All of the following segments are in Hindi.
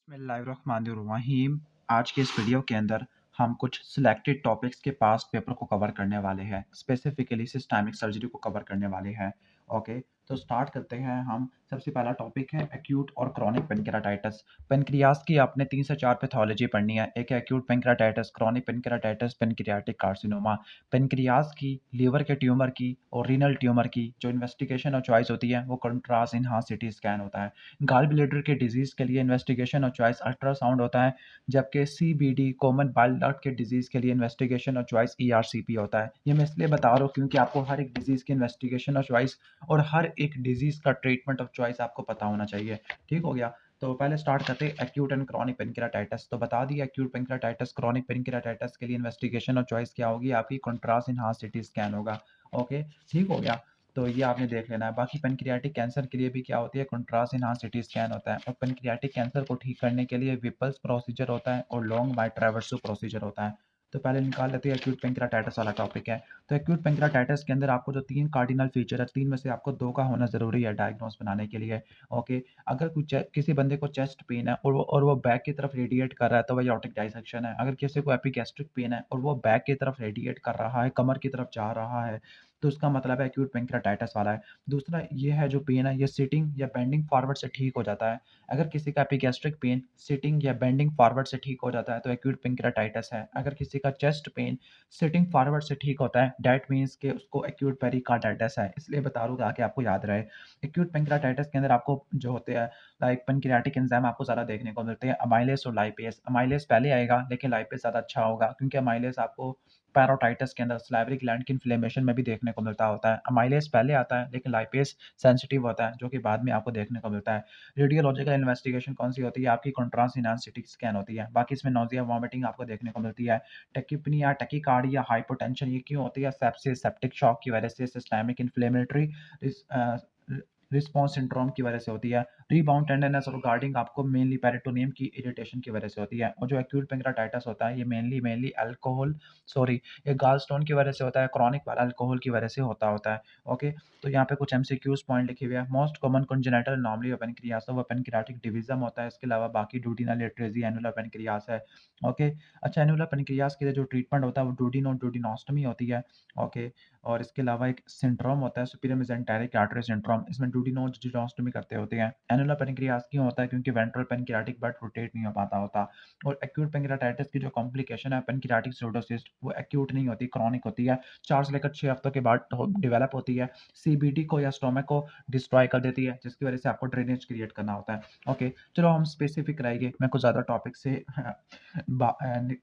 बिस्मिल्लाहिर्रहमानिर्रहीम। आज के इस वीडियो के अंदर हम कुछ सिलेक्टेड टॉपिक्स के पास्ट पेपर को कवर करने वाले हैं। स्पेसिफिकली सिस्टैमिक सर्जरी को कवर करने वाले हैं। ओके, तो स्टार्ट करते हैं हम। सबसे पहला टॉपिक है एक्यूट और क्रॉनिक पेनक्रेटाइटिस। पेनक्रियास की आपने 3 से 4 पैथोलॉजी पढ़नी है। एक है acute pancreatitis, chronic pancreatitis, pancreatic carcinoma. Pancreas की, लीवर के ट्यूमर की और रीनल ट्यूमर की जो इन्वेस्टिगेशन और चॉइस होती है वो कंट्रास्ट इन्हांस सीटी स्कैन होता है। गॉल ब्लैडर के डिजीज़ के लिए इन्वेस्टिगेशन और चॉइस अल्ट्रासाउंड होता है, जबकि सीबीडी कॉमन बाइल डक्ट के डिजीज़ के लिए इन्वेस्टिगेशन और चॉइस ईआरसीपी होता है। ये मैं इसलिए बता रहा हूँ क्योंकि आपको हर एक डिजीज़ की इन्वेस्टिगेशन और चॉइस और हर एक डिजीज़ का ट्रीटमेंट और चॉइस आपको पता होना चाहिए। ठीक हो गया? तो पहले स्टार्ट करते हैं एक्यूट एंड क्रॉनिक पेनक्रेटाइटिस। तो बता दिया एक्यूट पेनक्रेटाइटिस, क्रॉनिक पेनक्रेटाइटिस के लिए इन्वेस्टिगेशन और चॉइस क्या होगी आपकी? कंट्रास्ट इन्हांस्ड सीटी स्कैन होगा। ओके, ठीक हो गया? तो ये आपने देख लेना है। बाकी पैनक्रियाटिक कैंसर के लिए भी क्या होती है? कंट्रास्ट इन्हांस्ड सीटी स्कैन होता है और पैनक्रियाटिक कैंसर को ठीक करने के लिए विपल्स प्रोसीजर होता है और लॉन्ग बाय ट्रैवर्सो प्रोसीजर होता है। तो पहले निकाल लेते हैं एक्यूट पैनक्रियाटाइटिस वाला टॉपिक है। तो एक्यूट पैनक्रियाटाइटिस के अंदर आपको जो 3 कार्डिनल फीचर है, 3 में से आपको 2 का होना ज़रूरी है डायग्नोस बनाने के लिए। ओके, अगर किसी बंदे को चेस्ट पेन है और वो बैक की तरफ रेडिएट कर रहा है तो वो एओर्टिक डायसेक्शन है। अगर किसी को एपिगैस्ट्रिक पेन है और वो बैक की तरफ रेडिएट कर रहा है, कमर की तरफ जा रहा है, तो उसका मतलब है एक्यूट पैनक्रियाटाइटिस वाला है। दूसरा ये है जो पेन है ये सिटिंग या बेंडिंग फॉरवर्ड से ठीक हो जाता है। अगर किसी का एपिगैस्ट्रिक पेन सिटिंग या बेंडिंग फॉरवर्ड से ठीक हो जाता है तो एक्यूट पैनक्रियाटाइटिस है। अगर किसी का चेस्ट पेन सिटिंग फॉरवर्ड से ठीक होता है दैट मीन्स कि उसको एक्यूट पेरिकार्डाइटिस है। इसलिए बता रहा हूँ ताकि आपको याद रहे। एक्यूट पैनक्रियाटाइटिस के अंदर आपको जो होते हैं लाइक पैनक्रियाटिक एंजाइम आपको ज़्यादा देखने को मिलते हैं, अमाइलेज और लाइपेज। अमाइलेज पहले आएगा लेकिन लाइपेज ज़्यादा अच्छा होगा क्योंकि अमाइलेज आपको पैरोटाइटिस के अंदर सलाइवरी ग्लैंड की इन्फ्लेमेशन में भी देखने को मिलता होता है। अमाइलेज पहले आता है लेकिन लाइपेज सेंसिटिव होता है जो कि बाद में आपको देखने को मिलता है। रेडियोलॉजिकल इन्वेस्टिगेशन कौन-सी होती है? आपकी कंट्रास्ट इन्हांस्ड सीटी स्कैन होती है। बाकी इसमें नोज़िया, वॉमिटिंग आपको देखने को मिलती है। टैक्यूपनिया, टैकीकार्डिया, हाइपोटेंशन ये क्यों होती है? सेप्सिस, सेप्टिक शॉक की वजह से, सिस्टेमिक इन्फ्लेमेटरी रिस अ, रि रिस्पॉन्स सिंड्रोम की वजह से होती है। रीबाउंड टेंडरनेस और गार्डिंग आपको मेनली पेरिटोनियम की इरिटेशन की वजह से होती है और जो एक्यूट पैनक्रियाटाइटिस होता है ये मेनली अल्कोहल सॉरी ये गॉलस्टोन की वजह से होता है, क्रॉनिक वाला अल्कोहल की वजह से होता है। ओके, तो यहाँ पे कुछ एमसीक्यूज़ पॉइंट लिखे हुए हैं। Most common congenital anomaly of pancreas वो पैनक्रियाटिक डिवीज़न होता है। इसके अलावा बाकी डुओडेनल एट्रेज़ी, एनुलर पैनक्रियास है। ओके, अच्छा एनुलर पैनक्रियास के लिए जो ट्रीटमेंट होता है वो डुओडेनोस्टोमी होती है। ओके, और इसके अलावा एक सिंड्रोम होता है सुपीरियर मेसेंटेरिक आर्टरी सिंड्रोम, इसमें डुओडेनोस्टोमी करते होते हैं। एनुलर पैनक्रियास क्यों होता है? क्योंकि वेंट्रल पैनक्रियाटिक बट रोटेट नहीं हो पाता होता। और एक्यूट पैनक्रियाटाइटिस की जो कॉम्प्लिकेशन है पैनक्रियाटिक सूडोसिस्ट वो एक्यूट नहीं होती, क्रॉनिक होती है। 4 से लेकर 6 हफ्तों के बाद डेवलप होती है। सीबीडी को या स्टोमक को डिस्ट्रॉय कर देती है जिसकी वजह से आपको ड्रेनेज क्रिएट करना होता है। ओके, चलो हम स्पेसिफिक रहेंगे, मैं कुछ ज़्यादा टॉपिक से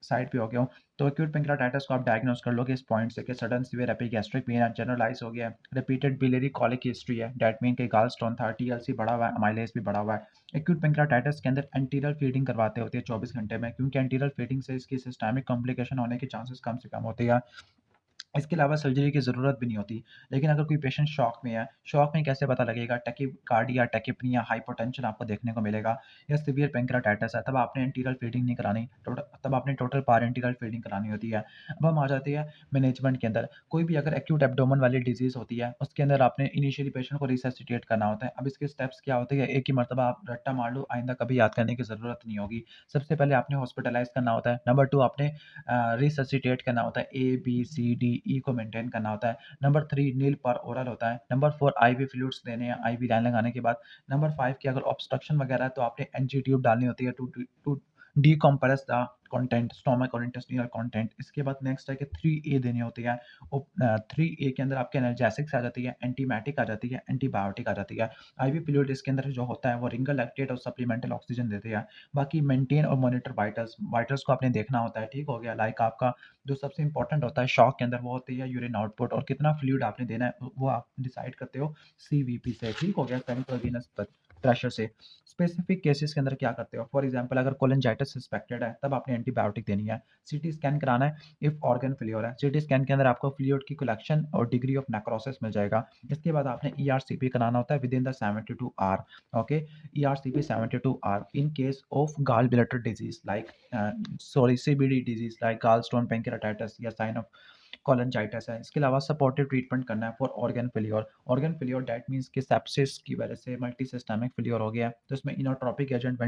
साइड पे हो गया हूँ। तो एक्यूट पैनक्रियाटाइटिस को आप डायग्नोस कर लोगे इस पॉइंट से कि सडन सीवियर एपिगैस्ट्रिक पेन है, जनरलाइज हो गया है, रिपीटेड बिलियरी कॉलिक की हिस्ट्री है, दैट मीन कि गॉलस्टोन था, टीएलसी बढ़ा हुआ है, अमाइलेज भी बढ़ा हुआ है। एक्यूट पैनक्रियाटाइटिस के अंदर एंटीरियर फीडिंग करवाते होते हैं 24 घंटे में क्योंकि एंटीरियर फीडिंग से इसकी सिस्टमिक कॉम्प्लिकेशन होने के चांसेस कम से कम होते हैं। इसके अलावा सर्जरी की ज़रूरत भी नहीं होती। लेकिन अगर कोई पेशेंट शॉक में है, शॉक में कैसे पता लगेगा? टैकीकार्डिया, टैकीपनिया, हाइपोटेंशन आपको देखने को मिलेगा या सीवियर पैनक्रियाटाइटिस है, तब आपने एंटीरियर फीडिंग नहीं करानी, तब आपने टोटल पारेंटियल फीडिंग करानी होती है। अब हम आ जाते हैं मैनेजमेंट के अंदर। कोई भी अगर एक्यूट एब्डोमेन वाली डिज़ीज़ होती है, उसके अंदर आपने इनिशियली पेशेंट को रिससिटेट करना होता है। अब इसके स्टेप्स क्या होते हैं? एक ही मर्तबा आप रट्टा मार लो, आइंदा कभी याद करने की ज़रूरत नहीं होगी। सबसे पहले आपने हॉस्पिटलाइज़ करना होता है। नंबर 2 आपने रिससिटेट करना होता है, ए, बी, सी, डी, ई को मेंटेन करना होता है। नंबर 3 नील पर ओरल होता है। नंबर 4 आईवी फ्लूइड्स देने हैं, आईवी लाइन लगाने के बाद। नंबर 5 की अगर ऑब्स्ट्रक्शन वगैरह है तो आपने एनजी ट्यूब डालनी होती है to decompress the content, stomach और इंटेस्टिनल कंटेंट। इसके बाद नेक्स्ट है कि 3A देनी होती है। 3A के अंदर आपके एनाल्जेसिक्स आ जाती है, एंटीमाइटिक आ जाती है, एंटीबायोटिक आ जाती है। आईवी फ्लूइड इसके अंदर जो होता है वो रिंगर लैक्टेट और सप्लीमेंटल ऑक्सीजन देते हैं। बाकी मेंटेन और मॉनिटर वाइटल्स, वाइटल्स को आपने देखना होता है, ठीक हो गया? लाइक आपका जो सबसे इंपॉर्टेंट होता है शॉक के अंदर वो होती है यूरिन आउटपुट और कितना फ्लूइड आपने देना है वो आप डिसाइड करते हो सीवीपी से, ठीक हो गया? सेंट्रल वेनस प्रेशर से। स्पेसिफिक केसेस के अंदर क्या करते हो? फॉर एग्जांपल अगर कोलेंजाइटिस सस्पेक्टेड है तब आपने एंटीबायोटिक देनी है। सीटी स्कैन कराना है इफ ऑर्गन फेल्योर है। सीटी स्कैन के अंदर आपको फ्लूइड की कलेक्शन और डिग्री ऑफ नेक्रोसिस मिल जाएगा। इसके बाद आपने ईआरसीपी कराना होता है within the 72 hour. Okay, ERCP 72 hour in case of gall bladder disease like CBD disease like gallstone pancreatitis या साइन ऑफ कोलेंजाइटिस है। इसके अलावा सपोर्टिव ट्रीटमेंट करना है for organ failure. Organ failure that means कि सेप्सिस की वजह से मल्टी सिस्टमिक फेल्योर हो गया है, तो इसमें इनोट्रोपिक एजेंट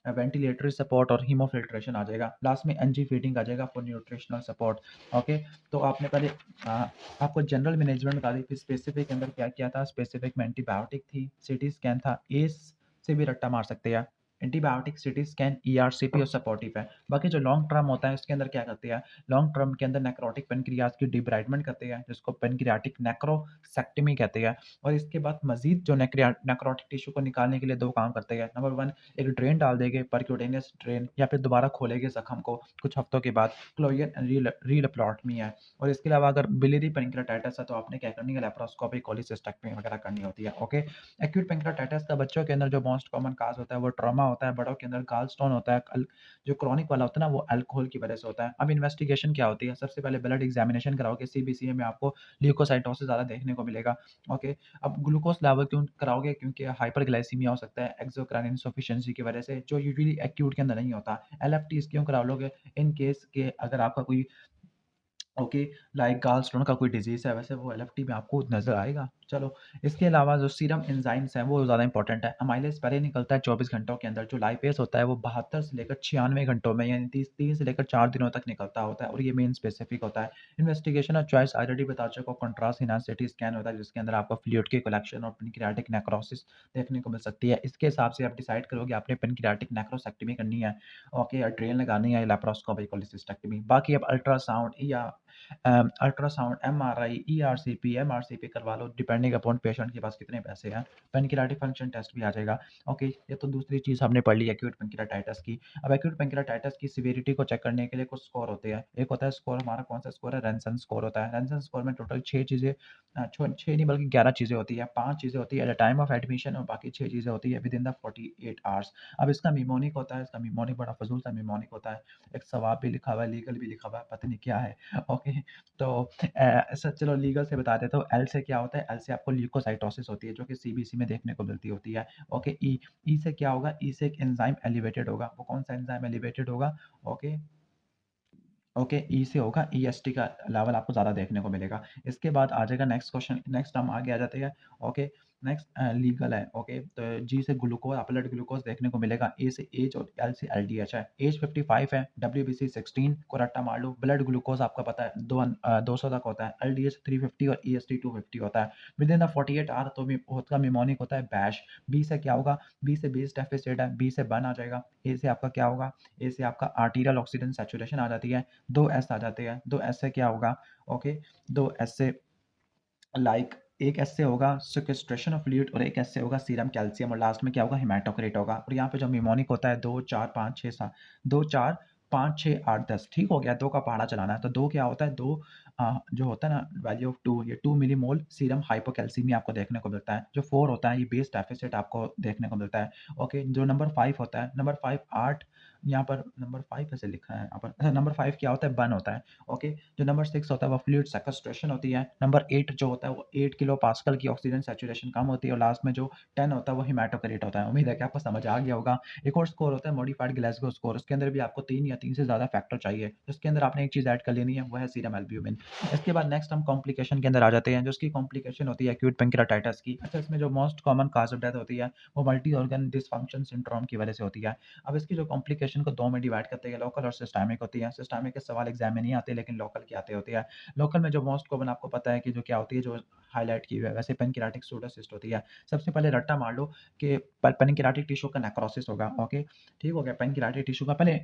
वेंटिलेटरी सपोर्ट और हीमोफिल्ट्रेशन आ जाएगा। लास्ट में एनजी फीडिंग आ जाएगा फॉर न्यूट्रिशनल सपोर्ट। ओके, तो आपने पहले आपको जनरल मैनेजमेंट बता दी, फिर स्पेसिफिक के अंदर क्या-क्या था, स्पेसिफिक में एंटीबायोटिक थी, सीटी स्कैन था, एस से भी रट्टा मार सकते हैं। एंटीबायोटिक, सीटी स्कैन, ईआरसीपी और सपोर्टिव है। बाकी जो लॉन्ग टर्म होता है उसके अंदर क्या करते हैं, लॉन्ग टर्म के अंदर नेक्रोटिक पेनक्रियाज की डिब्राइडमेंट करते हैं जिसको पेनक्रियाटिक नेक्रोसेक्टमी कहते हैं। और इसके बाद मजीद जो नेक्रोटिक टिश्यू को निकालने के लिए दो काम करते हैं। नंबर वन, एक ड्रेन डाल देंगे, परक्यूटेनियस ड्रेन, या फिर दोबारा खोलेंगे जख्म को कुछ हफ्तों के बाद, क्लोजन रीलैप्रोटमी है। और इसके अलावा अगर बिलियरी पेनक्रेटाइटिस है तो आपने क्या करनी है, लेप्रोस्कोपी, कोलिसिस्टेक्टमी वगैरह करनी होती है। ओके, एक्यूट पेनक्रेटाइटिस का बच्चों के अंदर जो मोस्ट कॉमन काज होता है वो ट्रॉमा होता है, बड़ों के अंदर गाल स्टोन होता है, जो क्रॉनिक वाला होता है ना वो अल्कोहल की वजह से होता है। अब इन्वेस्टिगेशन क्या होती है, सबसे पहले ब्लड एग्जामिनेशन कराओगे, सीबीसीए में आपको ल्यूकोसाइटोसिस ज़्यादा देखने को मिलेगा। ओके, अब ग्लूकोज लेवल क्यों कराओगे, क्योंकि हाइपरग्लाइसीमिया हो सकता है एक्सोक्राइन इनसफिशिएंसी की वजह से, जो यूजुअली एक्यूट के अंदर नहीं होता। एलएफटीज क्यों करा लोगे, इन केस के अगर आपका कोई ओके, लाइक गाल स्टोन का कोई डिजीज़ है, वैसे वो एलएफटी में आपको नज़र आएगा। चलो, इसके अलावा जो सीरम एंजाइम्स हैं वो ज़्यादा इंपॉर्टेंट है। अमाइलेज पहले निकलता है 24 घंटों के अंदर, जो लाइपेज होता है वो 72 से लेकर 96 घंटों में, यानी 3 से लेकर 4 दिनों तक निकलता होता है, और ये मेन स्पेसिफिक होता है। इन्वेस्टिगेशन ऑफ चॉइस ऑलरेडी बता चुका हूँ, कंट्रास्ट एनहांस्ड सीटी स्कैन होता है जिसके अंदर आपको फ्लूइड की कलेक्शन और पेनक्रियाटिक नेक्रोसिस देखने को मिल सकती है। इसके हिसाब से आप डिसाइड करोगे आपने पेनक्रियाटिक नेक्रोसेक्टमी करनी है, ओके, या ड्रेन लगानी है, या लेप्रोस्कोपी, कोलिसिस्टेक्टमी। बाकी अब अल्ट्रासाउंड या अल्ट्रासाउंड, एमआरआई, ईआरसीपी, एमआरसीपी करवा लो, डिपेंडिंग अपॉन पेशेंट के पास कितने पैसे हैं। पेनक्रियाटिक फंक्शन टेस्ट भी आ जाएगा। ओके, ये तो दूसरी चीज़ हमने पढ़ ली एक्यूट पेनक्रियाटाइटिस की। अब एक्यूट पेनक्रियाटाइटिस की सीवियरिटी को चेक करने के लिए कुछ स्कोर होते हैं। एक होता है स्कोर, हमारा कौन सा स्कोर है, रैनसन स्कोर होता है। रैनसन स्कोर में टोटल 6 चीज़ें, 6 नहीं बल्कि 11 चीज़ें होती है। 5 चीज़ें होती है at the time of admission, और बाकी 6 चीज़ें होती है विद इन द 48 आवर्स। अब इसका मिमोनिक होता है, इसका मिमोनिक बड़ा फजूल सा मिमोनिक होता है। एक सवाब भी लिखा हुआ है, लीगल भी लिखा हुआ है, पता नहीं क्या है। ओके, तो ऐसा चलो लीगल से बता देता हूँ। एल से क्या होता है, एल से आपको ल्यूकोसाइटोसिस होती है जो कि सीबीसी में देखने को मिलती होती है। ओके, ई, ई से क्या होगा, ई से एक एंजाइम एलिवेटेड होगा। वो कौन सा एंजाइम एलिवेटेड होगा, ओके, ओके, ई से होगा, ईएसटी का लेवल आपको ज़्यादा देखने को मिलेगा। इसके बाद आ जाएगा नेक्स्ट क्वेश्चन, नेक्स्ट हम आगे आ जाते हैं। ओके, नेक्स्ट लीगल है। ओके, तो जी से ग्लूकोज, ब्लड ग्लूकोज देखने को मिलेगा। ए से एज और एल से एलडीएच है। एज 55 है, डब्ल्यूबीसी 16 को रट्टा मार लो। ब्लड ग्लूकोज आपका पता है 200 तक होता है, एलडीएच 350 और ईएसटी 250 होता है। विद इन द 48 आवर तो उसका मिमोनिक होता है बैश। बी से क्या होगा, बी से बेस डेफिसिट है, बी से बर्न आ जाएगा। ए से आपका क्या होगा, ए से आपका आर्टीरियल ऑक्सीजन सैचुरेशन आ जाती है। 2 एस आ जाते हैं। 2 एस से क्या होगा, ओके, 2 एस से लाइक एक एस से होगा सिक्वेस्ट्रेशन ऑफ फ्लूइड, और एक एस से होगा सीरम कैल्शियम, और लास्ट में क्या होगा, हेमाटोक्रिट होगा। और यहाँ पे जो मिमोनिक होता है 2, 4, 5, 6, 7, 2, 4, 5, 6, 8, 10, ठीक हो गया। 2 का पहाड़ा चलाना है तो 2 क्या होता है, 2 जो होता है ना वैल्यू ऑफ 2, ये 2 मिलीमोल सीरम हाइपोकैल्सीमिया आपको देखने को मिलता है। जो 4 होता है ये बेस डेफिसिट आपको देखने को मिलता है। ओके, जो नंबर 5 होता है, नंबर 5 8, यहाँ पर नंबर 5 ऐसे लिखा है यहाँ पर, अच्छा, नंबर 5 क्या होता है, बर्न होता है। ओके, जो नंबर 6 होता है वो फ्लूइड सेक्वेस्ट्रेशन होती है। नंबर 8 जो होता है वो 8 किलो पास्कल की ऑक्सीजन सैचुरेशन कम होती है, और लास्ट में जो 10 होता है वो हेमाटोक्रिट होता है। उम्मीद है कि आपको समझ आ गया होगा। एक और स्कोर होता है मॉडिफाइड ग्लासगो स्कोर, उसके अंदर भी आपको 3 या 3 से ज़्यादा फैक्टर चाहिए। उसके अंदर आपने एक चीज़ ऐड कर लेनी है, वो है सीरम एल्ब्यूमिन। इसके बाद नेक्स्ट हम कॉम्प्लिकेशन के अंदर आ जाते हैं, जो उसकी कॉम्प्लिकेशन होती है एक्यूट पेनक्रेटाइटिस की। अच्छा, इसमें जो most common cause of death होती है वो मल्टी ऑर्गन डिसफंक्शन सिंड्रोम की वजह से होती है। अब इसकी जो कॉम्प्लिकेशन को 2 में डिवाइड करते हैं, लोकल और सिस्टेमिक होती है। सिस्टेमिक के सवाल एग्जाम में नहीं आते, लेकिन लोकल के आते होते हैं। लोकल में जो मोस्ट कॉमन आपको पता है कि जो क्या होती है, जो हाईलाइट की हुई है, वैसे पेनक्रियाटिक सूडोसिस्ट होती है। सबसे पहले रट्टा मार लो कि पेनक्रियाटिक टिश्यू का नेक्रोसिस होगा। ओके, ठीक हो गया, पेनक्रियाटिक टिश्यू का पहले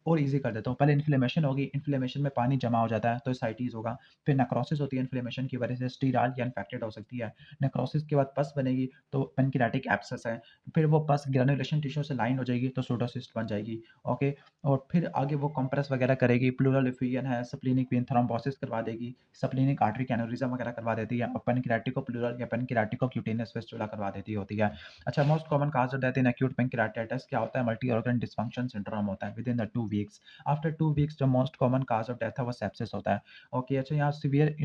और इजी कर देता हूँ। पहले इन्फ्लेमेशन होगी, इन्फ्लेमेशन में पानी जमा हो जाता है तो साइटीज होगा। फिर नेक्रोसिस होती है, इन्फ्लेमेशन की वजह से स्टीराल या इन्फेक्टेड हो सकती है। नेक्रोसिस के बाद पस बनेगी तो पेनक्रियाटिक एब्सेस है। फिर वो पस ग्रेनुलेशन टिश्यू से लाइन हो जाएगी तो सूडोसिस्ट बन जाएगी। ओके, और फिर आगे वो कंप्रेस वगैरह करेगी, प्लूरल एफियन है, स्प्लीनिक वेन थ्रोम्बोसिस करवा देगी, स्प्लीनिक आर्टरी एनेउरिज्म वगैरह करवा देती है, और पेनक्रियाटिको प्लूरल या पेनक्रियाटिको क्यूटेनियस फिस्टुला करवा देती होती है। अच्छा, most common cause of death in acute pancreatitis क्या होता है, मल्टी ऑर्गन डिसफंक्शन सिंड्रोम होता है within the 2 weeks. After 2 weeks जो मोस्ट कॉमन काज़ ऑफ डेथ है वो सेप्सिस होता है। ओके, अच्छा यहाँ सीवियर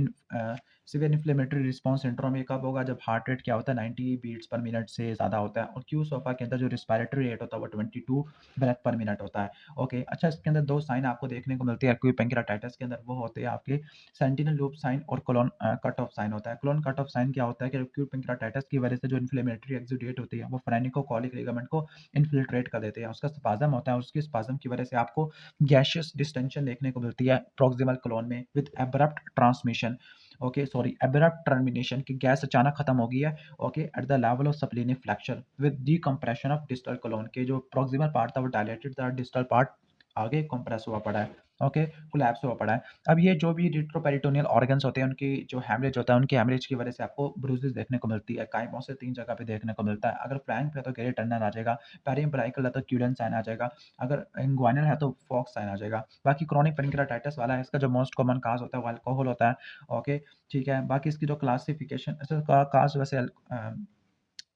इन्फ्लेमेटरी रिस्पॉन्स सिंड्रोम ये कब होगा? जब हार्ट रेट क्या होता है 90 बीट्स पर मिनट से ज़्यादा होता है और क्यू सोफा के अंदर जो रिस्पिरेटरी रेट होता है वो 22 ब्रेथ पर मिनट होता है। ओके, अच्छा इसके अंदर 2 साइन आपको देखने को मिलती है एक्यूट पैंक्रियाटाइटिस के अंदर, वो होते हैं आपके सेंटिनल लूप साइन और कोलोन कट ऑफ साइन होता है। कोलोन कट ऑफ साइन क्या होता है कि एक्यूट पैंक्रियाटाइटिस की वजह से जो इन्फ्लेमेटरी एक्सुडेट होती है वो फ्रेनिकोकोलिक लिगामेंट को इन्फिल्ट्रेट कर देते हैं, उसका स्पाज़म होता है और उसकी स्पाज़म की वजह से आपको गैसियस डिस्टेंशन देखने को मिलती है प्रॉक्सिमल कोलोन में with abrupt transmission, okay sorry abrupt termination की गैस अचानक खत्म हो गई है, okay at the level of splenic flexure with decompression of distal colon के जो प्रॉक्सिमल पार्ट था वो डायलेटेड था, डिस्टल पार्ट आगे कंप्रेस हुआ पड़ा है, ओके कोलैप्स हुआ पड़ा है। अब ये जो भी रिट्रोपेरिटोनियल ऑर्गन्स होते हैं उनकी जो हैमरेज होता है, उनकी हैमरेज की वजह से आपको ब्रूजेस देखने को मिलती है, काइमों से 3 जगह पे देखने को मिलता है। अगर फ्लैंक पे है तो गेरी टर्नर आ जाएगा, पेरिम्बलाइकल है तो क्यूडेंस साइन आ जाएगा, अगर इंग्वाइनल है तो फॉक्स साइन आ जाएगा। बाकी क्रोनिक पैंक्रियाटाइटिस वाला है, इसका जो मोस्ट कॉमन काज़ होता है वो अल्कोहल होता है, ओके ठीक है। बाकी इसकी जो क्लासिफिकेशन इसका काज़ वैसे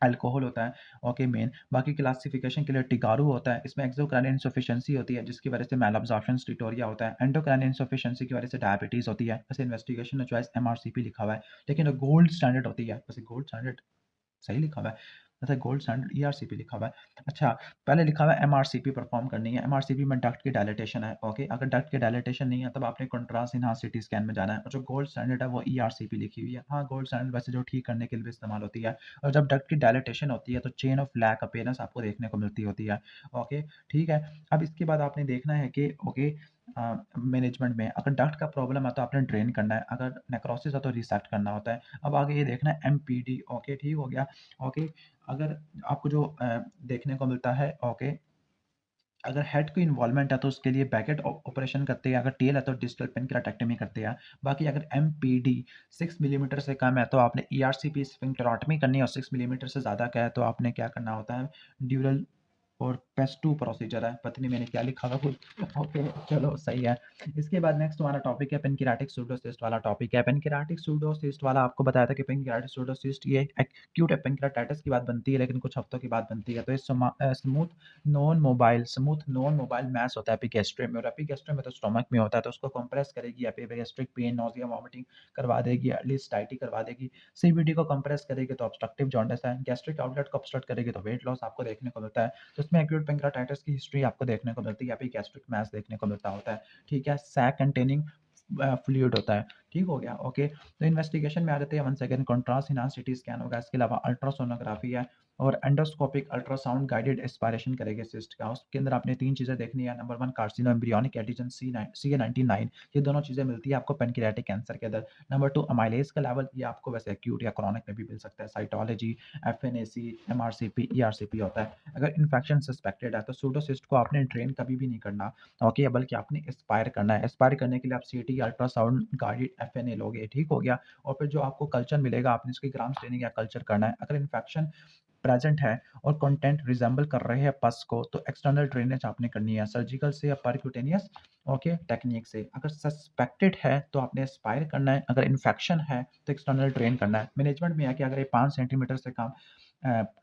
अल्कोहल होता है, ओके मेन। बाकी क्लासिफिकेशन के लिए टिगारू होता है, इसमें एक्सोक्राइन इनसफिशिएंसी होती है जिसकी वजह से मैलअब्जॉर्प्शन स्टीटोरिया होता है, एंडोक्राइन इनसफिशिएंसी की वजह से डायबिटीज़ होती है। वैसे इन्वेस्टिगेशन में चॉइस एमआरसीपी लिखा हुआ है, लेकिन गोल्ड स्टैंडर्ड होती है, वैसे गोल्ड स्टैंडर्ड सही लिखा हुआ है, अच्छा गोल्ड स्टैंडर्ड ईआरसीपी लिखा हुआ है। अच्छा, पहले लिखा हुआ है एमआरसीपी परफॉर्म करनी है, एमआरसीपी में डक्ट की डायलेटेशन है, ओके। अगर डक्ट की डायलेटेशन नहीं है तब आपने कंट्रास्ट इन्हांस सीटी स्कैन में जाना है और जो गोल्ड स्टैंडर्ड है वो ईआरसीपी लिखी हुई है। हाँ, गोल्ड स्टैंडर्ड वैसे जो ठीक करने के लिए भी इस्तेमाल होती है और जब डक्ट की डायलेटेशन होती है तो चेन ऑफ ब्लैक अपीयरेंस आपको देखने को मिलती होती है, ओके ठीक है। अब इसके बाद आपने देखना है कि ओके मैनेजमेंट में अगर डक्ट का प्रॉब्लम है तो आपने ड्रेन करना है, अगर नेक्रोसिस है तो रिसेक्ट करना होता है। अब आगे ये देखना है एमपीडी, ओके ठीक हो गया, ओके। अगर आपको जो देखने को मिलता है, ओके अगर हेड की इन्वॉल्वमेंट है तो उसके लिए बैकेट ऑपरेशन करते हैं, अगर टेल है तो डिस्टल पेनक्रेटेक्टमी करते हैं। बाकी अगर एमपीडी 6 मिलीमीटर से कम है तो आपने ईआरसीपी स्फिंक्टरोटमी करनी है और 6 मिलीमीटर से ज़्यादा का है तो आपने क्या करना होता है ड्यूरल और पेस 2 प्रोसीजर है, पता नहीं मैंने क्या लिखा हुआ खुद, ओके चलो सही है। इसके बाद नेक्स्ट हमारा टॉपिक है पेनक्रियाटिक सूडोसिस्ट वाला टॉपिक है। पेनक्रियाटिक सूडोसिस्ट वाला आपको बताया था कि पेनक्रियाटिक सूडोसिस्ट ये एक्यूट पेनक्रियाटाइटिस की बात बनती है लेकिन कुछ हफ्तों की बात बनती है। तो ये स्मूथ नॉन मोबाइल मैस होता है एपिगैस्ट्रियम में और एपिगैस्ट्रियम में तो स्टमक में होता है तो उसको कंप्रेस करेगी, एपिगैस्ट्रिक पेन, नोजिया, वॉमिटिंग करवा देगी, एटलीस्ट टाइटी करवा देगी। सीबीडी को कंप्रेस करेगी तो ऑब्स्ट्रक्टिव जॉन्डिस है, गैस्ट्रिक आउटलेट को ऑब्स्ट्रक्ट करेगी तो वेट लॉस आपको देखने को मिलता है। तो इसमें एक्यूट पेंक्रियाटाइटिस की हिस्ट्री आपको देखने को मिलती है, एपिगैस्ट्रिक मैस देखने को मिलता होता है, ठीक है। सैक कंटेनिंग फ्लूइड होता है, ठीक हो गया, ओके। तो इन्वेस्टिगेशन में आ जाते हैं, one second contrast enhance CT scan होगा, इसके अलावा अल्ट्रासोनोग्राफी है और एंडोस्कोपिक अल्ट्रासाउंड गाइडेड एस्पायरेशन करेंगे सिस्ट का। उसके अंदर आपने 3 चीज़ें देखनी है, नंबर 1 कार्सिनो एम्ब्रियोनिक एंटीजन CA19, ये दोनों चीज़ें मिलती है आपको पेनक्रियाटिक कैंसर के अंदर। नंबर 2 अमाइलेज का लेवल, ये आपको वैसे एक्यूट या क्रॉनिक में भी मिल सकता है, साइटोलॉजी, एफएनएसी, एमआरसीपी, ईआरसीपी होता है। अगर इन्फेक्शन सस्पेक्टेड है तो सूडोसिस्ट को आपने ड्रेन कभी भी नहीं करना, ओके, बल्कि आपने एस्पायर करना है। एस्पायर करने के लिए आप सीटी अल्ट्रासाउंड गाइडेड एफएनए लोगे, ठीक हो गया। और फिर जो आपको कल्चर मिलेगा आपने इसकी ग्राम स्टेनिंग या कल्चर करना है। अगर इन्फेक्शन प्रेजेंट है और कंटेंट रिजेंबल कर रहे हैं पस को तो एक्सटर्नल ड्रेनेज आपने करनी है, सर्जिकल से या परक्यूटेनियस, ओके टेक्निक से। अगर सस्पेक्टेड है तो आपने एस्पायर करना है, अगर इन्फेक्शन है तो एक्सटर्नल ड्रेन करना है। मैनेजमेंट में है कि अगर ये 5 सेंटीमीटर से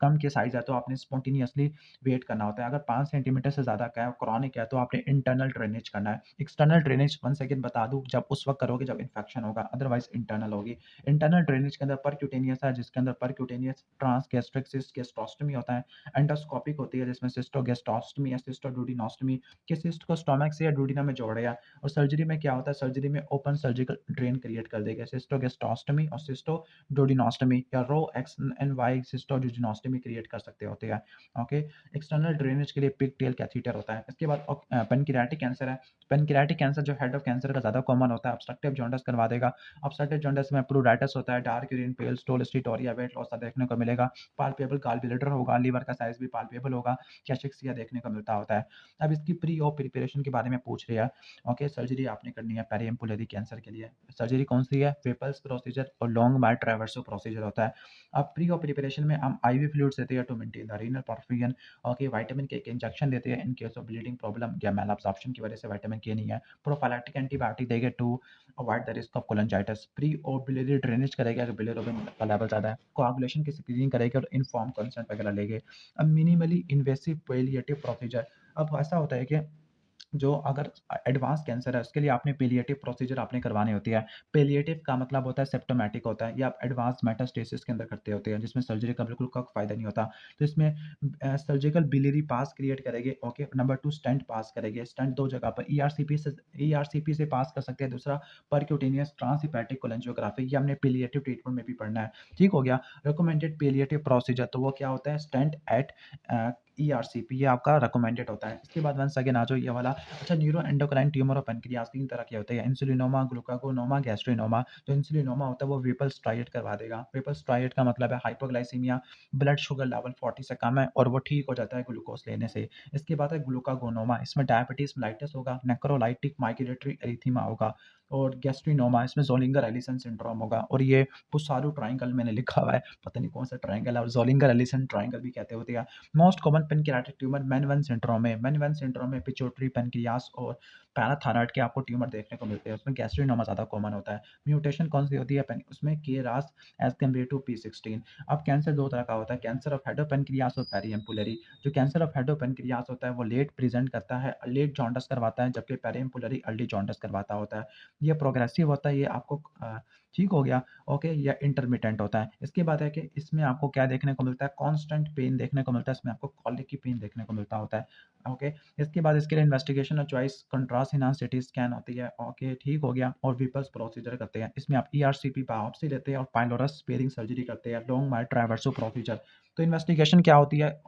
कम के साइज़ है तो आपने स्पॉन्टेनियसली वेट करना होता है। अगर 5 सेंटीमीटर से ज़्यादा का है, क्रॉनिक है तो आपने इंटरनल ड्रेनेज करना है। एक्सटर्नल ड्रेनेज वन सेकंड बता दूँ जब उस वक़्त करोगे जब इन्फेक्शन होगा, अदरवाइज़ इंटरनल होगी। इंटरनल ड्रेनेज के अंदर परक्यूटेनियस है जिसके अंदर परक्यूटेनियस ट्रांसगैस्ट्रिक सिस्ट गैस्ट्रोस्टमी होता है। एंडोस्कोपिक होती है जिसमें सिस्टोगैस्ट्रोस्टमी या सिस्टोडुओडेनोस्टमी के सिस्ट को स्टोमक से या डुओडेनम में जोड़ दिया। और सर्जरी में क्या होता है, सर्जरी में ओपन सर्जिकल ड्रेन क्रिएट कर देगा, सिस्टोगैस्ट्रोस्टमी और सिस्टोडुओडेनोस्टमी या रो एक्स एंड वाई सिस्टोडुओडेनोस्टमी क्रिएट कर सकते होते हैं, ओके। एक्सटर्नल ड्रेनेज के लिए पिग टेल कैथीटर होता है। इसके बाद पेनक्रियाटिक कैंसर है। पेनक्रियाटिक कैंसर जो हेड ऑफ कैंसर का ज़्यादा कॉमन होता है, ऑब्स्ट्रक्टिव जॉन्डिस करवा देगा। ऑब्स्ट्रक्टिव जॉन्डिस में प्लूराइटिस होता है, डार्क यूरिन, पेल स्टूल, स्टीटोरिया, वेट लॉस देखने को मिलेगा। पाल्पेबल गॉल ब्लैडर होगा, लीवर का साइज भी पाल्पेबल होगा, कैशेक्सिया देखने को मिलता होता है। अब इसकी प्री ऑप प्रिपरेशन के बारे में पूछ रहे हैं, ओके। सर्जरी आपने करनी है पेरिएम्पुलरी कैंसर के लिए। सर्जरी कौन सी है, वेपल्स प्रोसीजर और लॉन्ग बाय ट्रैवर्सो प्रोसीजर होता है। अब प्री ऑप प्रिपरेशन में हम आईवी फ्लूइड्स देते हैं to maintain the renal perfusion, okay. Vitamin K injection देते हैं in case of bleeding problem या मैलअब्सॉर्प्शन की वजह से विटामिन के नहीं है। प्रोफाइलैक्टिक एंटीबायोटिक देंगे to avoid the risk of cholangitis. Pre और बिलियरी ड्रेनेज करेगा अगर बिलिरुबिन का लेवल ज़्यादा है, कोआगुलेशन की स्क्रीनिंग करेगा और इन्फॉर्म कंसेंट वगैरह लेंगे। अब मिनिमली इन्वेसिव पैलिएटिव प्रोसीजर, अब ऐसा होता है कि जो अगर एडवांस कैंसर है उसके लिए आपने पैलिएटिव प्रोसीजर आपने करवानी होती है। पैलिएटिव का मतलब होता है सिम्प्टोमेटिक होता है, ये आप एडवांस मेटास्टेसिस के अंदर करते होते हैं जिसमें सर्जरी का बिल्कुल कोई फ़ायदा नहीं होता। तो इसमें सर्जिकल बिलियरी पास क्रिएट करेंगे, ओके। नंबर 2 स्टेंट पास करेंगे। स्टेंट 2 जगह पर ईआरसीपी से पास कर सकते हैं। दूसरा परक्यूटेनियस ट्रांसहिपैटिक कोलेंजियोग्राफी, ये हमने पैलिएटिव ट्रीटमेंट में भी पढ़ना है। ठीक हो गया? रिकमेंडेड पैलिएटिव प्रोसीजर तो वो क्या होता है, स्टेंट एट ईआरसीपी, ये आपका रिकमेंडेड होता है। इसके बाद वंस अगेन आ जाओ ये वाला। अच्छा, न्यूरोएंडोक्राइन ट्यूमर ऑफ पैनक्रियाज 3 तरह के होते हैं, इंसुलिनोमा, ग्लूकागोनोमा, गैस्ट्रिनोमा। जो इंसुलिनोमा होता है वो वेपल्स ट्राइएट करवा देगा। वेपल्स ट्राइएट का मतलब है हाइपोग्लाइसीमिया, ब्लड शुगर लेवल 40 से कम है और वो ठीक हो जाता है ग्लूकोज लेने से। इसके बाद है ग्लूकागोनोमा, इसमें डायबिटीज मेलाइटस होगा, नेक्रोलाइटिक माइग्रेटरी एरिथीमा होगा। और गैस्ट्रिनोमा, इसमें ज़ोलिंगर एलिसन सिंड्रोम होगा। और ये पुसारू ट्रायंगल मैंने लिखा हुआ है, पता नहीं कौन सा ट्रायंगल है, और ज़ोलिंगर एलिसन ट्रायंगल भी कहते होते हैं। Most common pancreatic tumour MEN one syndrome है। मेनवन सिंड्रोम में पिट्यूटरी, पेनक्रियास और पैराथायरॉइड के आपको ट्यूमर देखने को मिलते हैं। उसमें गैस्ट्रिनोमा ज़्यादा कॉमन होता है। म्यूटेशन कौन सी होती है उसमें, Keras as compare to P16। अब कैंसर दो तरह का होता है, कैंसर ऑफ हेडोपेनक्रियास और पेरीएम्पुलरी। जो कैंसर ऑफ हेडोपेनक्रियास होता है वो लेट प्रेजेंट करता है, लेट जॉन्डस करवाता है, जबकि पेरीएम्पुलरी अर्ली जॉन्डस करवाता होता है। ये प्रोग्रेसिव होता है, ये आपको ठीक हो गया, ओके। या इंटरमिटेंट होता है। इसके बाद है कि इसमें आपको क्या देखने को मिलता है, कांस्टेंट पेन देखने को मिलता है, इसमें आपको कॉलिक की पेन देखने को मिलता होता है, ओके। इसके बाद इसके लिए इन्वेस्टिगेशन और choice contrast enhance CT scan होती है, ओके, ठीक हो गया। और विपल्स प्रोसीजर करते हैं, इसमें आप ईआरसीपी बायोप्सी लेते हैं और पाइलोरस स्पेयरिंग सर्जरी करते हैं, लॉन्ग माइट ट्रैवर्सो प्रोसीजर। तो इन्वेस्टिगेशन क्या होती है,